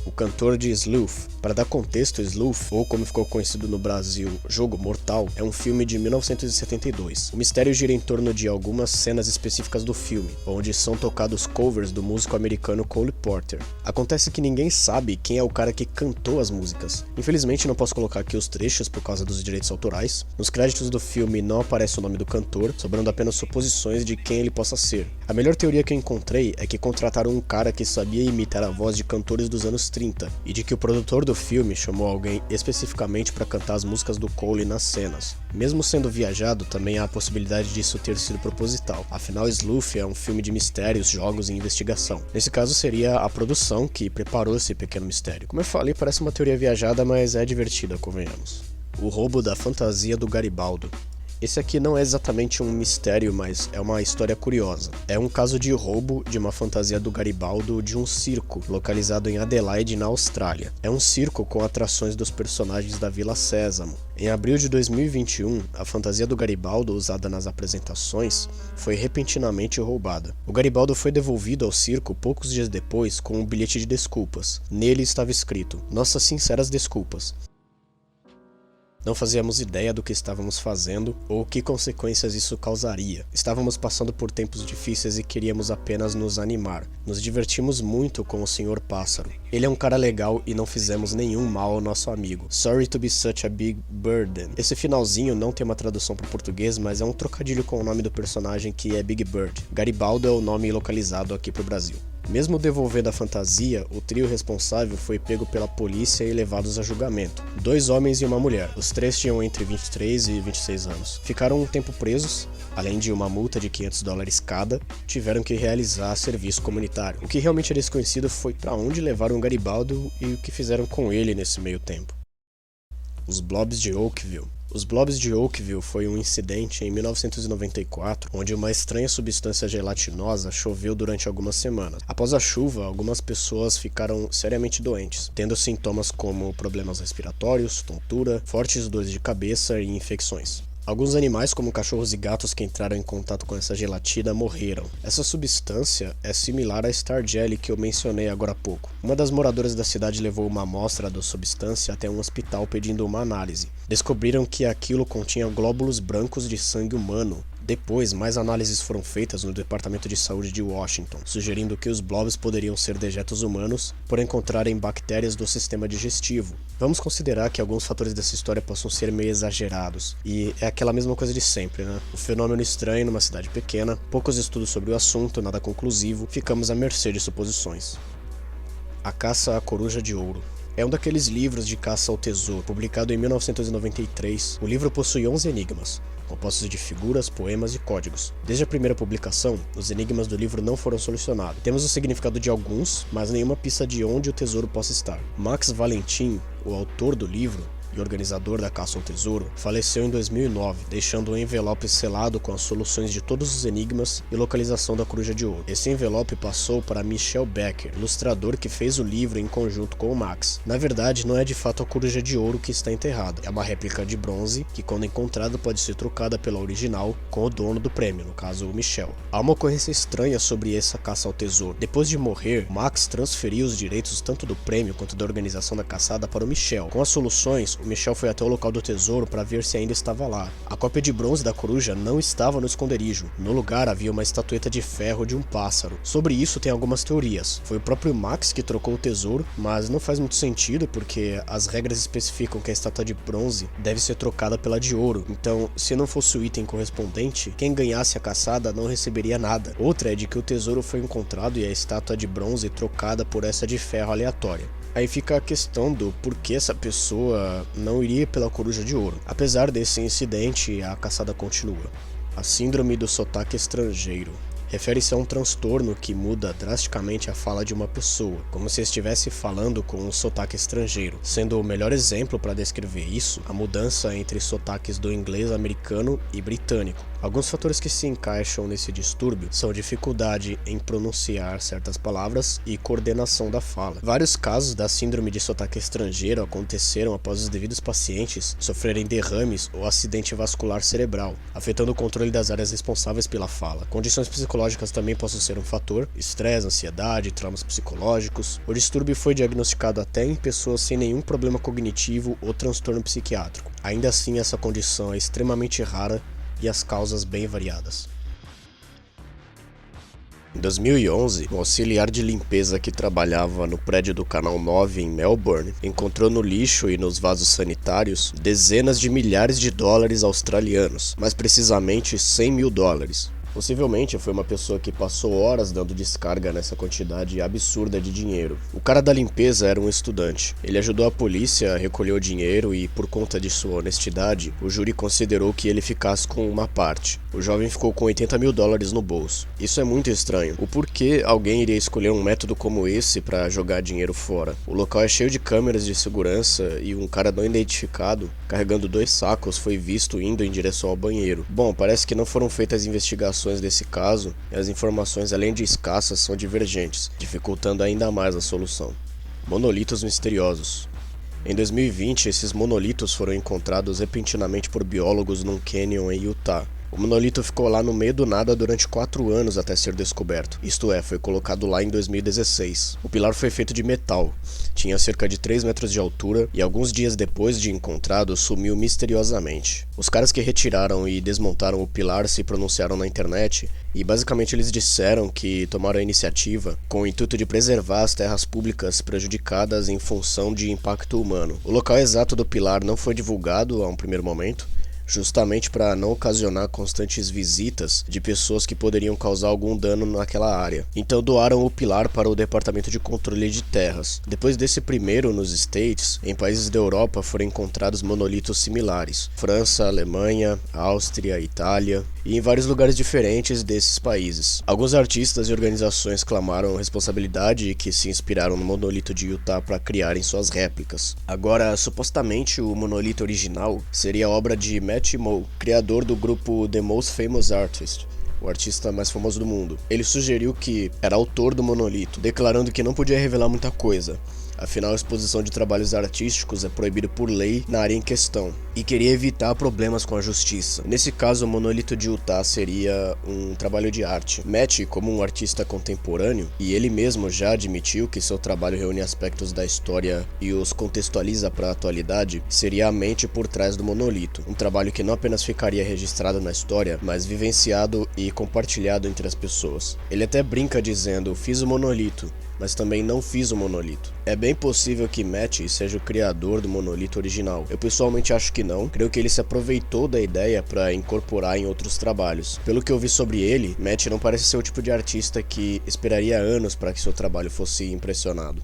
O cantor de Sleuth. Para dar contexto, Sleuth, ou como ficou conhecido no Brasil, Jogo Mortal, é um filme de 1972. O mistério gira em torno de algumas cenas específicas do filme, onde são tocados covers do músico americano Cole Porter. Acontece que ninguém sabe quem é o cara que cantou as músicas. Infelizmente não posso colocar aqui os trechos por causa dos direitos autorais. Nos créditos do filme não aparece o nome do cantor, sobrando apenas suposições de quem ele possa ser. A melhor teoria que eu encontrei é que contrataram um cara que sabia imitar a voz de cantores dos anos 30, 30, e de que o produtor do filme chamou alguém especificamente para cantar as músicas do Cole nas cenas. Mesmo sendo viajado, também há a possibilidade disso ter sido proposital, afinal Sleuth é um filme de mistérios, jogos e investigação. Nesse caso seria a produção que preparou esse pequeno mistério. Como eu falei, parece uma teoria viajada, mas é divertida, convenhamos. O roubo da fantasia do Garibaldo. Esse aqui não é exatamente um mistério, mas é uma história curiosa. É um caso de roubo de uma fantasia do Garibaldo de um circo, localizado em Adelaide, na Austrália. É um circo com atrações dos personagens da Vila Sésamo. Em abril de 2021, a fantasia do Garibaldo usada nas apresentações foi repentinamente roubada. O Garibaldo foi devolvido ao circo poucos dias depois com um bilhete de desculpas. Nele estava escrito: "Nossas sinceras desculpas. Não fazíamos ideia do que estávamos fazendo ou que consequências isso causaria. Estávamos passando por tempos difíceis e queríamos apenas nos animar. Nos divertimos muito com o Sr. Pássaro. Ele é um cara legal e não fizemos nenhum mal ao nosso amigo. Sorry to be such a big burden." Esse finalzinho não tem uma tradução para o português, mas é um trocadilho com o nome do personagem, que é Big Bird. Garibaldo é o nome localizado aqui para o Brasil. Mesmo devolvendo a fantasia, o trio responsável foi pego pela polícia e levados a julgamento. 2 homens e uma mulher. Os 3 tinham entre 23 e 26 anos. Ficaram um tempo presos, além de uma multa de $500 cada, tiveram que realizar serviço comunitário. O que realmente é desconhecido foi para onde levaram o Garibaldo e o que fizeram com ele nesse meio tempo. Os Blobs de Oakville. Os Blobs de Oakville foi um incidente em 1994, onde uma estranha substância gelatinosa choveu durante algumas semanas. Após a chuva, algumas pessoas ficaram seriamente doentes, tendo sintomas como problemas respiratórios, tontura, fortes dores de cabeça e infecções. Alguns animais, como cachorros e gatos que entraram em contato com essa gelatina, morreram. Essa substância é similar à Star Jelly que eu mencionei agora há pouco. Uma das moradoras da cidade levou uma amostra da substância até um hospital pedindo uma análise. Descobriram que aquilo continha glóbulos brancos de sangue humano. Depois, mais análises foram feitas no Departamento de Saúde de Washington, sugerindo que os blobs poderiam ser dejetos humanos por encontrarem bactérias do sistema digestivo. Vamos considerar que alguns fatores dessa história possam ser meio exagerados, e é aquela mesma coisa de sempre, né? O fenômeno estranho numa cidade pequena, poucos estudos sobre o assunto, nada conclusivo, ficamos à mercê de suposições. A Caça à Coruja de Ouro. É um daqueles livros de caça ao tesouro, publicado em 1993. O livro possui 11 enigmas, compostos de figuras, poemas e códigos. Desde a primeira publicação, os enigmas do livro não foram solucionados. Temos o significado de alguns, mas nenhuma pista de onde o tesouro possa estar. Max Valentin, o autor do livro e organizador da caça ao tesouro, faleceu em 2009, deixando um envelope selado com as soluções de todos os enigmas e localização da coruja de ouro. Esse envelope passou para Michel Becker, ilustrador que fez o livro em conjunto com o Max. Na verdade, não é de fato a coruja de ouro que está enterrada, é uma réplica de bronze que, quando encontrada, pode ser trocada pela original com o dono do prêmio, no caso o Michel. Há uma ocorrência estranha sobre essa caça ao tesouro. Depois de morrer, Max transferiu os direitos tanto do prêmio quanto da organização da caçada para o Michel. Com as soluções, o Michel foi até o local do tesouro para ver se ainda estava lá. A cópia de bronze da coruja não estava no esconderijo. No lugar havia uma estatueta de ferro de um pássaro. Sobre isso tem algumas teorias. Foi o próprio Max que trocou o tesouro, mas não faz muito sentido porque as regras especificam que a estátua de bronze deve ser trocada pela de ouro. Então, se não fosse o item correspondente, quem ganhasse a caçada não receberia nada. Outra é de que o tesouro foi encontrado e a estátua de bronze trocada por essa de ferro aleatória. Aí fica a questão do porquê essa pessoa não iria pela coruja de ouro. Apesar desse incidente, a caçada continua. A síndrome do sotaque estrangeiro. Refere-se a um transtorno que muda drasticamente a fala de uma pessoa, como se estivesse falando com um sotaque estrangeiro, sendo o melhor exemplo para descrever isso a mudança entre sotaques do inglês americano e britânico. Alguns fatores que se encaixam nesse distúrbio são dificuldade em pronunciar certas palavras e coordenação da fala. Vários casos da síndrome de sotaque estrangeiro aconteceram após os devidos pacientes sofrerem derrames ou acidente vascular cerebral, afetando o controle das áreas responsáveis pela fala. Condições psicológicas também possam ser um fator: estresse, ansiedade, traumas psicológicos. O distúrbio foi diagnosticado até em pessoas sem nenhum problema cognitivo ou transtorno psiquiátrico. Ainda assim, essa condição é extremamente rara e as causas bem variadas. Em 2011, um auxiliar de limpeza que trabalhava no prédio do Canal 9 em Melbourne encontrou no lixo e nos vasos sanitários dezenas de milhares de dólares australianos, mais precisamente $100 mil. Possivelmente foi uma pessoa que passou horas dando descarga nessa quantidade absurda de dinheiro. O cara da limpeza era um estudante. Ele ajudou a polícia a recolher o dinheiro e, por conta de sua honestidade, o júri considerou que ele ficasse com uma parte. O jovem ficou com $80 mil no bolso. Isso é muito estranho. O porquê alguém iria escolher um método como esse para jogar dinheiro fora? O local é cheio de câmeras de segurança e um cara não identificado, carregando 2 sacos, foi visto indo em direção ao banheiro. Bom, parece que não foram feitas investigações desse caso e as informações, além de escassas, são divergentes, dificultando ainda mais a solução. Monolitos misteriosos. Em 2020, esses monolitos foram encontrados repentinamente por biólogos num cânion em Utah. O monolito ficou lá no meio do nada durante 4 anos até ser descoberto, isto é, foi colocado lá em 2016. O pilar foi feito de metal, tinha cerca de 3 metros de altura e alguns dias depois de encontrado sumiu misteriosamente. Os caras que retiraram e desmontaram o pilar se pronunciaram na internet e basicamente eles disseram que tomaram a iniciativa com o intuito de preservar as terras públicas prejudicadas em função de impacto humano. O local exato do pilar não foi divulgado a um primeiro momento, justamente para não ocasionar constantes visitas de pessoas que poderiam causar algum dano naquela área. Então doaram o pilar para o Departamento de Controle de Terras. Depois desse primeiro nos States, em países da Europa foram encontrados monolitos similares. França, Alemanha, Áustria, Itália e em vários lugares diferentes desses países. Alguns artistas e organizações clamaram responsabilidade e que se inspiraram no monolito de Utah para criarem suas réplicas. Agora, supostamente o monolito original seria obra de Matt Moe, criador do grupo The Most Famous Artist, o artista mais famoso do mundo. Ele sugeriu que era autor do monolito, declarando que não podia revelar muita coisa. Afinal, a exposição de trabalhos artísticos é proibida por lei na área em questão, e queria evitar problemas com a justiça. Nesse caso, o monolito de Utah seria um trabalho de arte. Matt, como um artista contemporâneo, e ele mesmo já admitiu que seu trabalho reúne aspectos da história e os contextualiza para a atualidade, seria a mente por trás do monolito. Um trabalho que não apenas ficaria registrado na história, mas vivenciado e compartilhado entre as pessoas. Ele até brinca dizendo, fiz o monolito, mas também não fiz o monolito. É bem possível que Matt seja o criador do monolito original. Eu pessoalmente acho que não, creio que ele se aproveitou da ideia para incorporar em outros trabalhos. Pelo que eu vi sobre ele, Matt não parece ser o tipo de artista que esperaria anos para que seu trabalho fosse impressionado.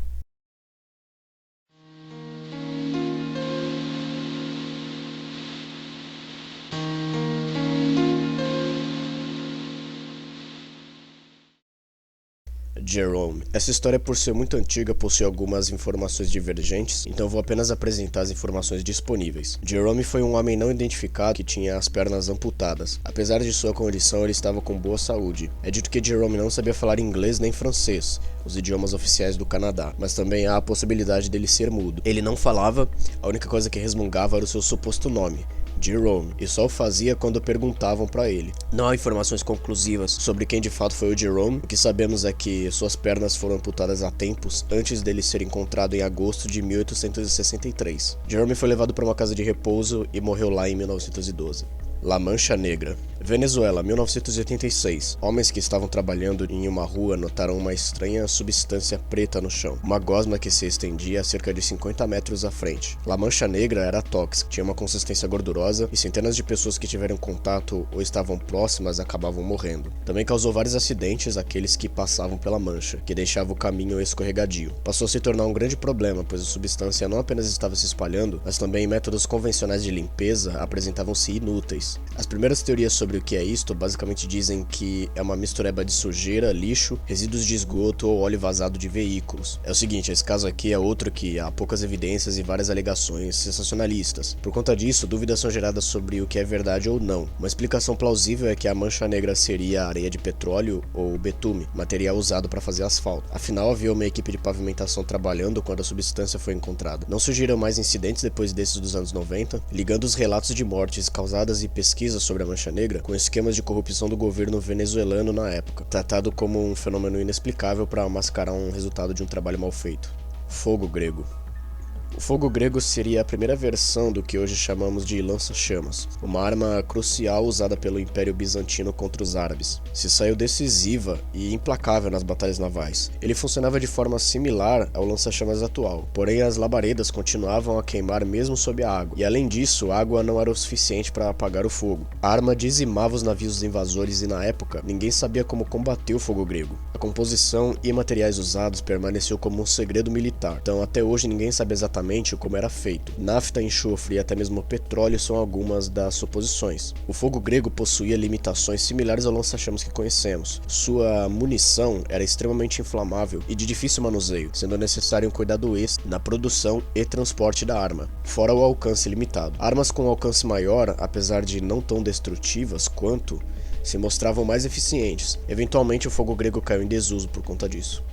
Jerome. Essa história, por ser muito antiga, possui algumas informações divergentes, então vou apenas apresentar as informações disponíveis. Jerome foi um homem não identificado que tinha as pernas amputadas. Apesar de sua condição, ele estava com boa saúde. É dito que Jerome não sabia falar inglês nem francês, os idiomas oficiais do Canadá, mas também há a possibilidade dele ser mudo. Ele não falava, a única coisa que resmungava era o seu suposto nome, Jerome, e só o fazia quando perguntavam para ele. Não há informações conclusivas sobre quem de fato foi o Jerome. O que sabemos é que suas pernas foram amputadas há tempos antes dele ser encontrado em agosto de 1863. Jerome foi levado para uma casa de repouso e morreu lá em 1912. La Mancha Negra. Venezuela, 1986. Homens que estavam trabalhando em uma rua notaram uma estranha substância preta no chão. Uma gosma que se estendia a cerca de 50 metros à frente. La Mancha Negra era tóxica, tinha uma consistência gordurosa e centenas de pessoas que tiveram contato ou estavam próximas acabavam morrendo. Também causou vários acidentes àqueles que passavam pela mancha, que deixava o caminho escorregadio. Passou a se tornar um grande problema, pois a substância não apenas estava se espalhando, mas também métodos convencionais de limpeza apresentavam-se inúteis. As primeiras teorias sobre o que é isto basicamente dizem que é uma mistureba de sujeira, lixo, resíduos de esgoto ou óleo vazado de veículos. É o seguinte, esse caso aqui é outro que há poucas evidências e várias alegações sensacionalistas. Por conta disso, dúvidas são geradas sobre o que é verdade ou não. Uma explicação plausível é que a mancha negra seria areia de petróleo ou betume, material usado para fazer asfalto. Afinal, havia uma equipe de pavimentação trabalhando quando a substância foi encontrada. Não surgiram mais incidentes depois desses dos anos 90, ligando os relatos de mortes causadas e pesquisas sobre a mancha negra com esquemas de corrupção do governo venezuelano na época, tratado como um fenômeno inexplicável para mascarar um resultado de um trabalho mal feito. Fogo grego. O fogo grego seria a primeira versão do que hoje chamamos de lança-chamas, uma arma crucial usada pelo Império Bizantino contra os árabes. Se saiu decisiva e implacável nas batalhas navais. Ele funcionava de forma similar ao lança-chamas atual, porém as labaredas continuavam a queimar mesmo sob a água, e além disso, a água não era o suficiente para apagar o fogo. A arma dizimava os navios invasores e na época, ninguém sabia como combater o fogo grego. A composição e materiais usados permaneceu como um segredo militar, então até hoje ninguém sabe exatamente como era feito. Nafta, enxofre e até mesmo petróleo são algumas das suposições. O fogo grego possuía limitações similares ao lança-chamas que conhecemos. Sua munição era extremamente inflamável e de difícil manuseio, sendo necessário um cuidado extra na produção e transporte da arma, fora o alcance limitado. Armas com alcance maior, apesar de não tão destrutivas quanto, se mostravam mais eficientes. Eventualmente o fogo grego caiu em desuso por conta disso.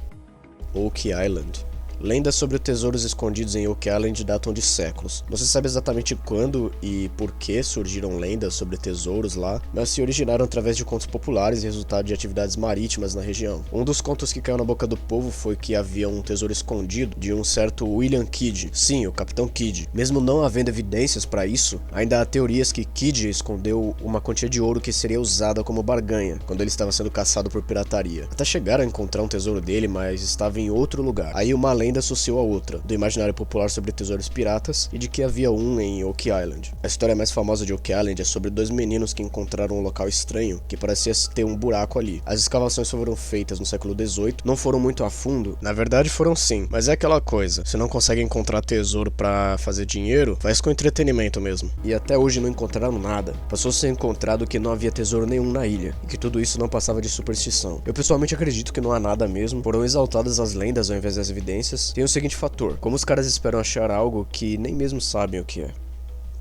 Oak Island. Lendas sobre tesouros escondidos em Oak Island datam de séculos. Não se sabe exatamente quando e por que surgiram lendas sobre tesouros lá, mas se originaram através de contos populares e resultado de atividades marítimas na região. Um dos contos que caiu na boca do povo foi que havia um tesouro escondido de um certo William Kidd. Sim, o Capitão Kidd. Mesmo não havendo evidências para isso, ainda há teorias que Kidd escondeu uma quantia de ouro que seria usada como barganha quando ele estava sendo caçado por pirataria. Até chegaram a encontrar um tesouro dele, mas estava em outro lugar. Aí uma lenda associou a outra, do imaginário popular sobre tesouros piratas e de que havia um em Oak Island. A história mais famosa de Oak Island é sobre dois meninos que encontraram um local estranho que parecia ter um buraco ali. As escavações foram feitas no século XVIII, não foram muito a fundo, na verdade foram sim, mas é aquela coisa, se não consegue encontrar tesouro pra fazer dinheiro, faz com entretenimento mesmo. E até hoje não encontraram nada. Passou a ser encontrado que não havia tesouro nenhum na ilha, e que tudo isso não passava de superstição. Eu pessoalmente acredito que não há nada mesmo, foram exaltadas as lendas ao invés das evidências. Tem o seguinte fator: como os caras esperam achar algo que nem mesmo sabem o que é.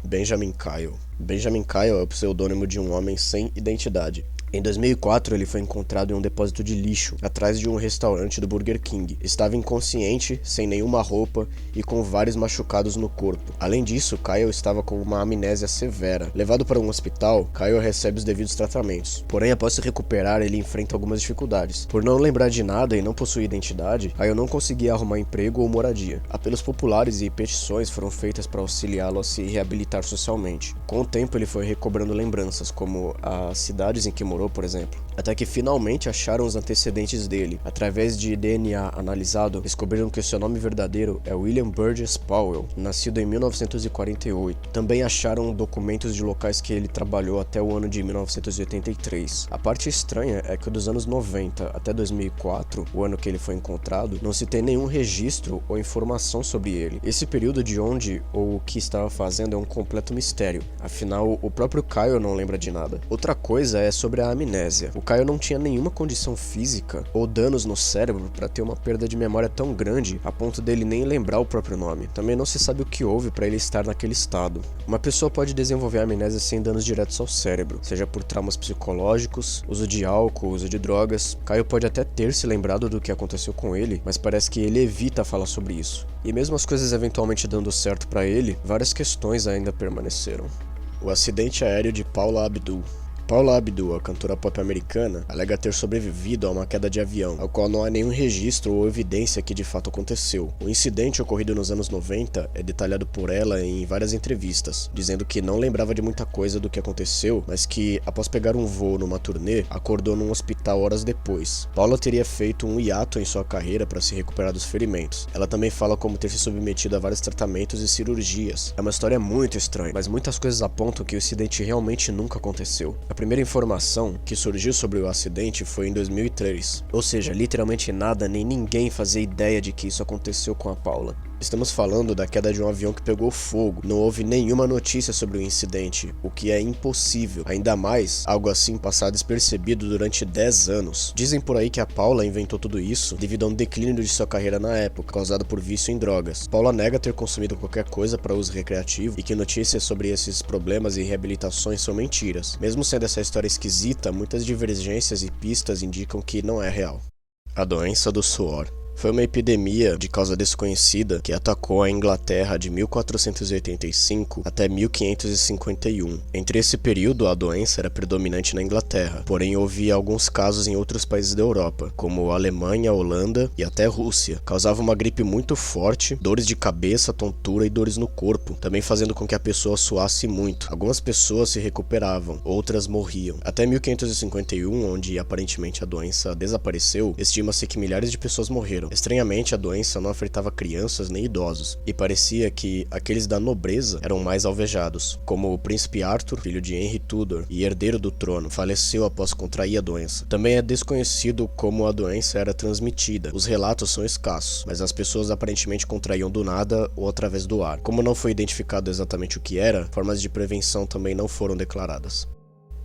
Benjamin Kyle. Benjamin Kyle é o pseudônimo de um homem sem identidade. Em 2004, ele foi encontrado em um depósito de lixo, atrás de um restaurante do Burger King. Estava inconsciente, sem nenhuma roupa e com vários machucados no corpo. Além disso, Kyle estava com uma amnésia severa. Levado para um hospital, Kyle recebe os devidos tratamentos. Porém, após se recuperar, ele enfrenta algumas dificuldades. Por não lembrar de nada e não possuir identidade, Kyle não conseguia arrumar emprego ou moradia. Apelos populares e petições foram feitas para auxiliá-lo a se reabilitar socialmente. Com o tempo, ele foi recobrando lembranças, como as cidades em que morou, por exemplo, até que finalmente acharam os antecedentes dele. Através de DNA analisado, descobriram que seu nome verdadeiro é William Burgess Powell, nascido em 1948. Também acharam documentos de locais que ele trabalhou até o ano de 1983. A parte estranha é que dos anos 90 até 2004, o ano que ele foi encontrado, não se tem nenhum registro ou informação sobre ele. Esse período de onde ou o que estava fazendo é um completo mistério, afinal o próprio Kyle não lembra de nada. Outra coisa é sobre a amnésia. O Kyle não tinha nenhuma condição física ou danos no cérebro para ter uma perda de memória tão grande a ponto dele nem lembrar o próprio nome. Também não se sabe o que houve para ele estar naquele estado. Uma pessoa pode desenvolver amnésia sem danos diretos ao cérebro, seja por traumas psicológicos, uso de álcool, uso de drogas. Kyle pode até ter se lembrado do que aconteceu com ele, mas parece que ele evita falar sobre isso. E mesmo as coisas eventualmente dando certo para ele, várias questões ainda permaneceram. O acidente aéreo de Paula Abdul. Paula Abdul, a cantora pop americana, alega ter sobrevivido a uma queda de avião, ao qual não há nenhum registro ou evidência que de fato aconteceu. O incidente ocorrido nos anos 90 é detalhado por ela em várias entrevistas, dizendo que não lembrava de muita coisa do que aconteceu, mas que, após pegar um voo numa turnê, acordou num hospital horas depois. Paula teria feito um hiato em sua carreira para se recuperar dos ferimentos. Ela também fala como ter se submetido a vários tratamentos e cirurgias. É uma história muito estranha, mas muitas coisas apontam que o incidente realmente nunca aconteceu. A primeira informação que surgiu sobre o acidente foi em 2003, ou seja, literalmente nada nem ninguém fazia ideia de que isso aconteceu com a Paula. Estamos falando da queda de um avião que pegou fogo. Não houve nenhuma notícia sobre o incidente, o que é impossível. Ainda mais, algo assim passar despercebido durante 10 anos. Dizem por aí que a Paula inventou tudo isso devido a um declínio de sua carreira na época, causado por vício em drogas. Paula nega ter consumido qualquer coisa para uso recreativo e que notícias sobre esses problemas e reabilitações são mentiras. Mesmo sendo essa história esquisita, muitas divergências e pistas indicam que não é real. A doença do suor. Foi uma epidemia de causa desconhecida que atacou a Inglaterra de 1485 até 1551. Entre esse período, a doença era predominante na Inglaterra, porém houve alguns casos em outros países da Europa, como Alemanha, Holanda e até Rússia. Causava uma gripe muito forte, dores de cabeça, tontura e dores no corpo, também fazendo com que a pessoa suasse muito. Algumas pessoas se recuperavam, outras morriam. Até 1551, onde aparentemente a doença desapareceu, estima-se que milhares de pessoas morreram. Estranhamente, a doença não afetava crianças nem idosos, e parecia que aqueles da nobreza eram mais alvejados, como o príncipe Arthur, filho de Henry Tudor e herdeiro do trono, faleceu após contrair a doença. Também é desconhecido como a doença era transmitida. Os relatos são escassos, mas as pessoas aparentemente contraíam do nada ou através do ar. Como não foi identificado exatamente o que era, formas de prevenção também não foram declaradas.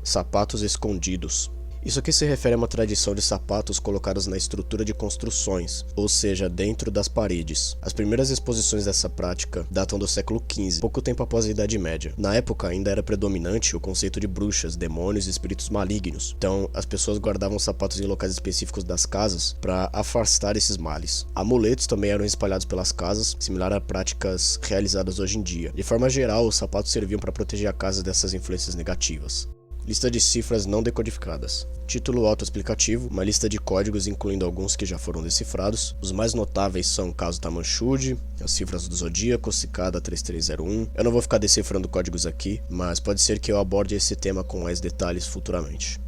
Sapatos escondidos. Isso aqui se refere a uma tradição de sapatos colocados na estrutura de construções, ou seja, dentro das paredes. As primeiras exposições dessa prática datam do século XV, pouco tempo após a Idade Média. Na época ainda era predominante o conceito de bruxas, demônios e espíritos malignos, então as pessoas guardavam sapatos em locais específicos das casas para afastar esses males. Amuletos também eram espalhados pelas casas, similar a práticas realizadas hoje em dia. De forma geral, os sapatos serviam para proteger a casa dessas influências negativas. Lista de cifras não decodificadas. Título autoexplicativo, uma lista de códigos incluindo alguns que já foram decifrados. Os mais notáveis são o caso Tamanchud, as cifras do Zodíaco, Cicada 3301. Eu não vou ficar decifrando códigos aqui, mas pode ser que eu aborde esse tema com mais detalhes futuramente.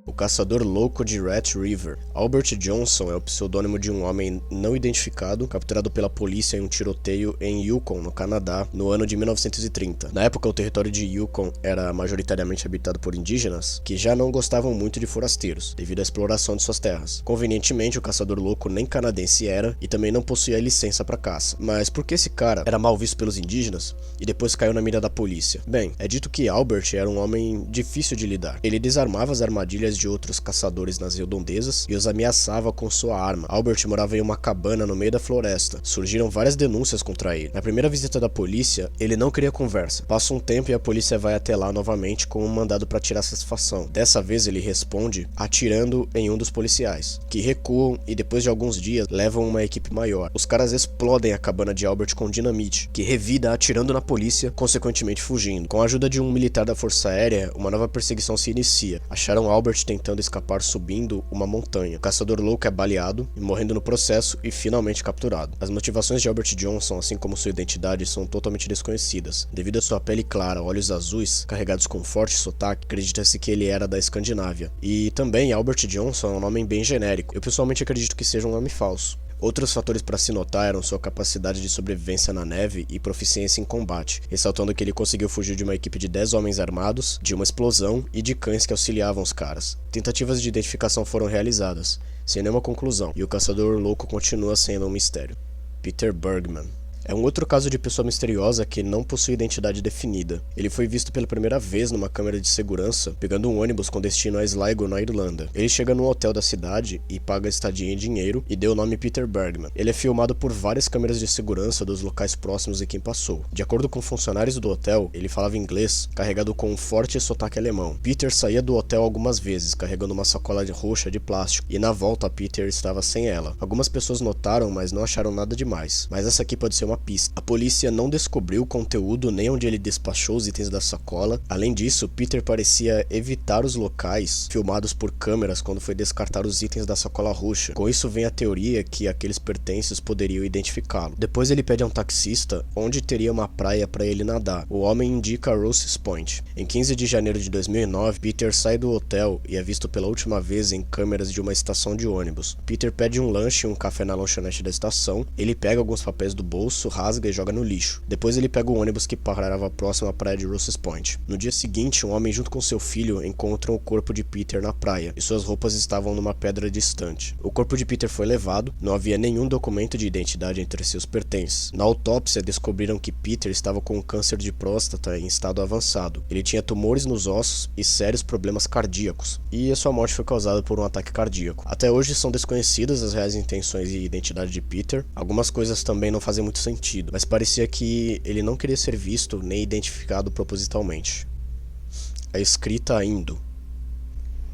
O Caçador Louco de Rat River. Albert Johnson é o pseudônimo de um homem não identificado, capturado pela polícia em um tiroteio em Yukon, no Canadá, no ano de 1930. Na época, o território de Yukon era majoritariamente habitado por indígenas, que já não gostavam muito de forasteiros, devido à exploração de suas terras. Convenientemente, o Caçador Louco nem canadense era, e também não possuía licença para caça. Mas por que esse cara era mal visto pelos indígenas, e depois caiu na mira da polícia? Bem, é dito que Albert era um homem difícil de lidar. Ele desarmava as armadilhas de outros caçadores nas redondezas e os ameaçava com sua arma. Albert morava em uma cabana no meio da floresta. Surgiram várias denúncias contra ele. Na primeira visita da polícia, ele não queria conversa. Passa um tempo e a polícia vai até lá novamente com um mandado para tirar satisfação. Dessa vez ele responde atirando em um dos policiais, que recuam e depois de alguns dias levam uma equipe maior. Os caras explodem a cabana de Albert com dinamite, que revida atirando na polícia, consequentemente fugindo. Com a ajuda de um militar da Força Aérea, uma nova perseguição se inicia. Acharam Albert tentando escapar subindo uma montanha. O Caçador Louco é baleado, morrendo no processo e finalmente capturado. As motivações de Albert Johnson, assim como sua identidade, são totalmente desconhecidas. Devido à sua pele clara, olhos azuis, carregados com forte sotaque, acredita-se que ele era da Escandinávia. E também Albert Johnson é um nome bem genérico. Eu pessoalmente acredito que seja um nome falso. Outros fatores para se notar eram sua capacidade de sobrevivência na neve e proficiência em combate, ressaltando que ele conseguiu fugir de uma equipe de 10 homens armados, de uma explosão e de cães que auxiliavam os caras. Tentativas de identificação foram realizadas, sem nenhuma conclusão, e o Caçador Louco continua sendo um mistério. Peter Bergman. É um outro caso de pessoa misteriosa que não possui identidade definida. Ele foi visto pela primeira vez numa câmera de segurança, pegando um ônibus com destino a Sligo, na Irlanda. Ele chega num hotel da cidade e paga a estadia em dinheiro e deu o nome Peter Bergman. Ele é filmado por várias câmeras de segurança dos locais próximos de quem passou. De acordo com funcionários do hotel, ele falava inglês, carregado com um forte sotaque alemão. Peter saía do hotel algumas vezes, carregando uma sacola roxa de plástico, e na volta Peter estava sem ela. Algumas pessoas notaram, mas não acharam nada demais. Mas essa aqui pode ser uma pista. A polícia não descobriu o conteúdo nem onde ele despachou os itens da sacola. Além disso, Peter parecia evitar os locais filmados por câmeras quando foi descartar os itens da sacola roxa. Com isso vem a teoria que aqueles pertences poderiam identificá-lo. Depois ele pede a um taxista onde teria uma praia para ele nadar. O homem indica Rouse's Point. Em 15 de janeiro de 2009, Peter sai do hotel e é visto pela última vez em câmeras de uma estação de ônibus. Peter pede um lanche e um café na lanchonete da estação. Ele pega alguns papéis do bolso, rasga e joga no lixo. Depois ele pega o ônibus que parava próximo à praia de Rouse's Point. No dia seguinte, um homem junto com seu filho encontram o corpo de Peter na praia e suas roupas estavam numa pedra distante. O corpo de Peter foi levado, não havia nenhum documento de identidade entre seus pertences. Na autópsia descobriram que Peter estava com câncer de próstata em estado avançado. Ele tinha tumores nos ossos e sérios problemas cardíacos, e a sua morte foi causada por um ataque cardíaco. Até hoje são desconhecidas as reais intenções e identidade de Peter. Algumas coisas também não fazem muito sentido, mas parecia que ele não queria ser visto nem identificado propositalmente. A escrita Indo.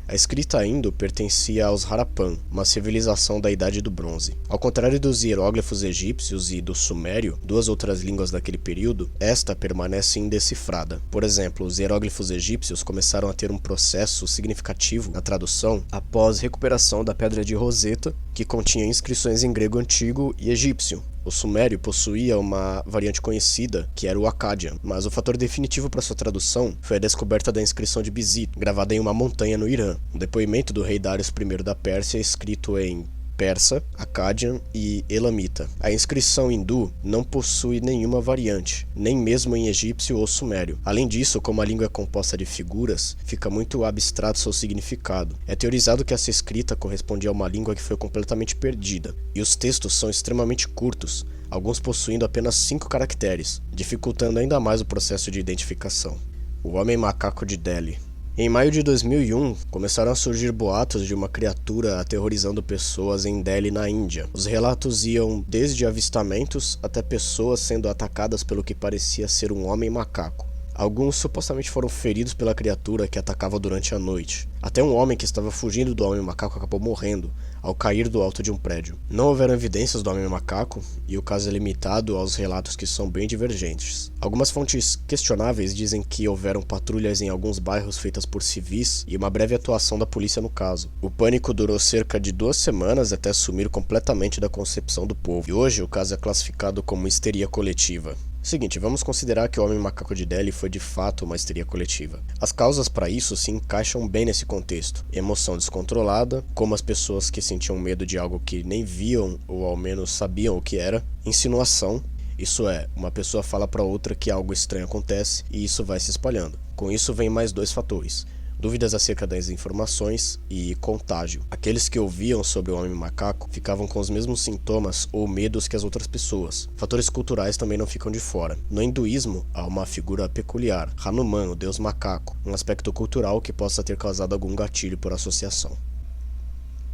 A escrita indo pertencia aos Harappan, uma civilização da Idade do Bronze. Ao contrário dos hieróglifos egípcios e do sumério, duas outras línguas daquele período, esta permanece indecifrada. Por exemplo, os hieróglifos egípcios começaram a ter um processo significativo na tradução após recuperação da Pedra de Roseta, que continha inscrições em grego antigo e egípcio. O sumério possuía uma variante conhecida, que era o Akkadian, mas o fator definitivo para sua tradução foi a descoberta da inscrição de Bizid, gravada em uma montanha no Irã, um depoimento do rei Darius I da Pérsia escrito em persa, Akkadian e elamita. A inscrição hindu não possui nenhuma variante, nem mesmo em egípcio ou sumério. Além disso, como a língua é composta de figuras, fica muito abstrato seu significado. É teorizado que essa escrita correspondia a uma língua que foi completamente perdida, e os textos são extremamente curtos, alguns possuindo apenas 5 caracteres, dificultando ainda mais o processo de identificação. O Homem Macaco de Delhi. Em maio de 2001, começaram a surgir boatos de uma criatura aterrorizando pessoas em Delhi, na Índia. Os relatos iam desde avistamentos até pessoas sendo atacadas pelo que parecia ser um homem macaco. Alguns supostamente foram feridos pela criatura que atacava durante a noite. Até um homem que estava fugindo do homem macaco acabou morrendo ao cair do alto de um prédio. Não houveram evidências do homem macaco e o caso é limitado aos relatos que são bem divergentes. Algumas fontes questionáveis dizem que houveram patrulhas em alguns bairros feitas por civis e uma breve atuação da polícia no caso. O pânico durou cerca de 2 semanas até sumir completamente da concepção do povo, e hoje o caso é classificado como histeria coletiva. Seguinte, vamos considerar que o Homem Macaco de Delhi foi de fato uma histeria coletiva. As causas para isso se encaixam bem nesse contexto. Emoção descontrolada, como as pessoas que sentiam medo de algo que nem viam ou ao menos sabiam o que era. Insinuação, isso é, uma pessoa fala para outra que algo estranho acontece e isso vai se espalhando. Com isso vem mais 2 fatores. Dúvidas acerca das informações e contágio. Aqueles que ouviam sobre o Homem Macaco ficavam com os mesmos sintomas ou medos que as outras pessoas. Fatores culturais também não ficam de fora. No hinduísmo, há uma figura peculiar, Hanuman, o deus macaco, um aspecto cultural que possa ter causado algum gatilho por associação.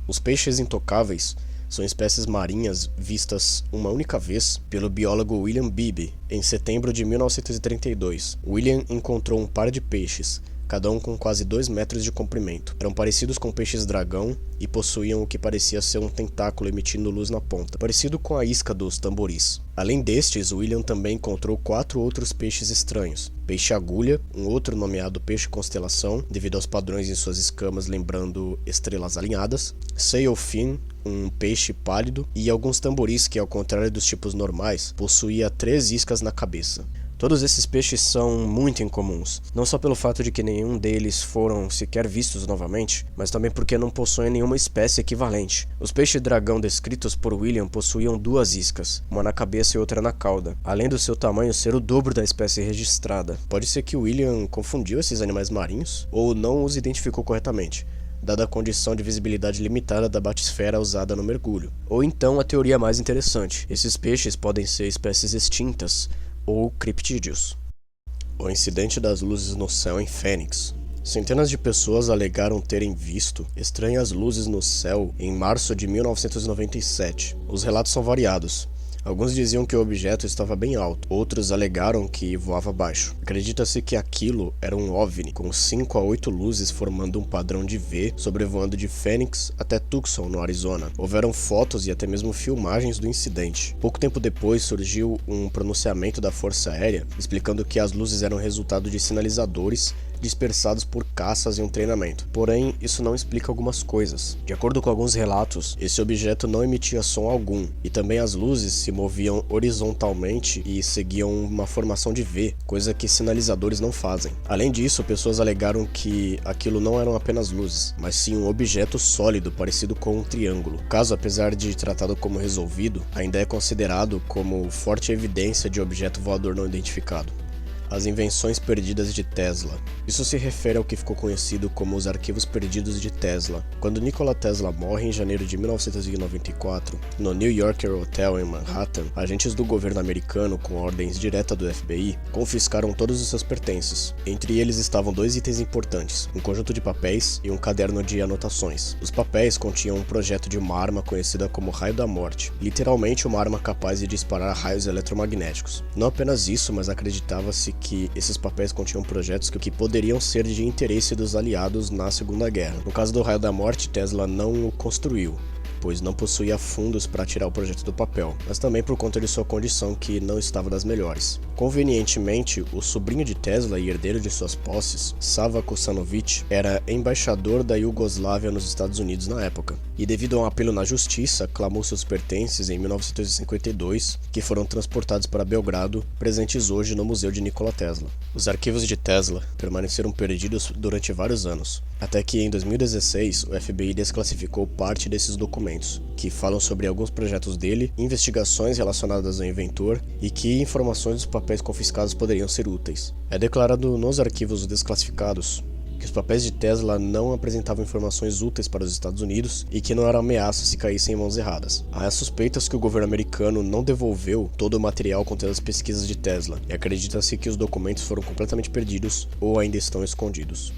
Os peixes intocáveis são espécies marinhas vistas uma única vez pelo biólogo William Beebe em setembro de 1932. William encontrou um par de peixes, cada um com quase 2 metros de comprimento. Eram parecidos com peixes-dragão e possuíam o que parecia ser um tentáculo emitindo luz na ponta, parecido com a isca dos tamboris. Além destes, William também encontrou 4 outros peixes estranhos. Peixe-agulha, um outro nomeado peixe-constelação, devido aos padrões em suas escamas lembrando estrelas alinhadas. Sailfin, um peixe pálido, e alguns tamboris que, ao contrário dos tipos normais, possuía 3 iscas na cabeça. Todos esses peixes são muito incomuns, não só pelo fato de que nenhum deles foram sequer vistos novamente, mas também porque não possuem nenhuma espécie equivalente. Os peixes-dragão descritos por William possuíam 2 iscas, uma na cabeça e outra na cauda, além do seu tamanho ser o dobro da espécie registrada. Pode ser que William confundiu esses animais marinhos, ou não os identificou corretamente, dada a condição de visibilidade limitada da batisfera usada no mergulho. Ou então a teoria mais interessante, esses peixes podem ser espécies extintas, ou criptídeos. O incidente das luzes no céu em Fênix. Centenas de pessoas alegaram terem visto estranhas luzes no céu em março de 1997. Os relatos são variados. Alguns diziam que o objeto estava bem alto, outros alegaram que voava baixo. Acredita-se que aquilo era um OVNI, com 5 a 8 luzes formando um padrão de V, sobrevoando de Phoenix até Tucson, no Arizona. Houveram fotos e até mesmo filmagens do incidente. Pouco tempo depois surgiu um pronunciamento da Força Aérea, explicando que as luzes eram resultado de sinalizadores dispersados por caças em um treinamento. Porém, isso não explica algumas coisas. De acordo com alguns relatos, esse objeto não emitia som algum, e também as luzes se moviam horizontalmente e seguiam uma formação de V, coisa que sinalizadores não fazem. Além disso, pessoas alegaram que aquilo não eram apenas luzes, mas sim um objeto sólido parecido com um triângulo. O caso, apesar de tratado como resolvido, ainda é considerado como forte evidência de objeto voador não identificado. As invenções perdidas de Tesla. Isso se refere ao que ficou conhecido como os arquivos perdidos de Tesla. Quando Nikola Tesla morre em janeiro de 1994, no New Yorker Hotel em Manhattan, agentes do governo americano, com ordens diretas do FBI, confiscaram todos os seus pertences. Entre eles estavam 2 itens importantes, um conjunto de papéis e um caderno de anotações. Os papéis continham um projeto de uma arma conhecida como Raio da Morte, literalmente uma arma capaz de disparar raios eletromagnéticos. Não apenas isso, mas acreditava-se que esses papéis continham projetos que poderiam ser de interesse dos aliados na Segunda Guerra. No caso do Raio da Morte, Tesla não o construiu, pois não possuía fundos para tirar o projeto do papel, mas também por conta de sua condição que não estava das melhores. Convenientemente, o sobrinho de Tesla e herdeiro de suas posses, Sava Kusanović, era embaixador da Iugoslávia nos Estados Unidos na época, e devido a um apelo na justiça, clamou seus pertences em 1952, que foram transportados para Belgrado, presentes hoje no Museu de Nikola Tesla. Os arquivos de Tesla permaneceram perdidos durante vários anos, até que em 2016 o FBI desclassificou parte desses documentos, que falam sobre alguns projetos dele, investigações relacionadas ao inventor e que informações dos papéis confiscados poderiam ser úteis. É declarado nos arquivos desclassificados que os papéis de Tesla não apresentavam informações úteis para os Estados Unidos e que não era ameaça se caíssem em mãos erradas. Há suspeitas que o governo americano não devolveu todo o material contendo as pesquisas de Tesla, e acredita-se que os documentos foram completamente perdidos ou ainda estão escondidos.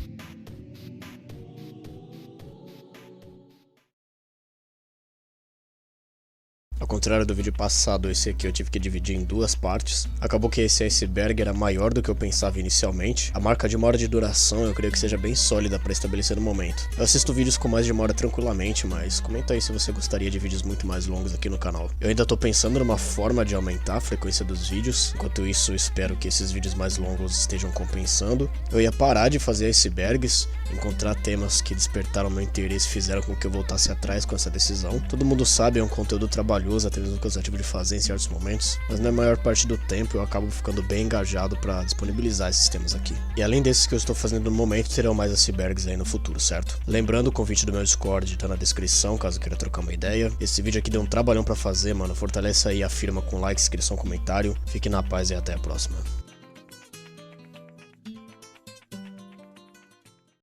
Ao contrário do vídeo passado, esse aqui eu tive que dividir em duas partes. Acabou que esse iceberg era maior do que eu pensava inicialmente. A marca de 1 hora de duração eu creio que seja bem sólida para estabelecer no momento. Eu assisto vídeos com mais de 1 hora tranquilamente, mas comenta aí se você gostaria de vídeos muito mais longos aqui no canal. Eu ainda tô pensando numa forma de aumentar a frequência dos vídeos. Enquanto isso, eu espero que esses vídeos mais longos estejam compensando. Eu ia parar de fazer icebergs, encontrar temas que despertaram meu interesse e fizeram com que eu voltasse atrás com essa decisão. Todo mundo sabe, é um conteúdo trabalhoso, até mesmo cansativo de fazer em certos momentos, mas na maior parte do tempo eu acabo ficando bem engajado para disponibilizar esses temas aqui. E além desses que eu estou fazendo no momento, terão mais icebergs aí no futuro, certo? Lembrando, o convite do meu Discord tá na descrição, caso queira trocar uma ideia. Esse vídeo aqui deu um trabalhão pra fazer, mano. Fortalece aí a firma com like, inscrição, comentário. Fique na paz e até a próxima.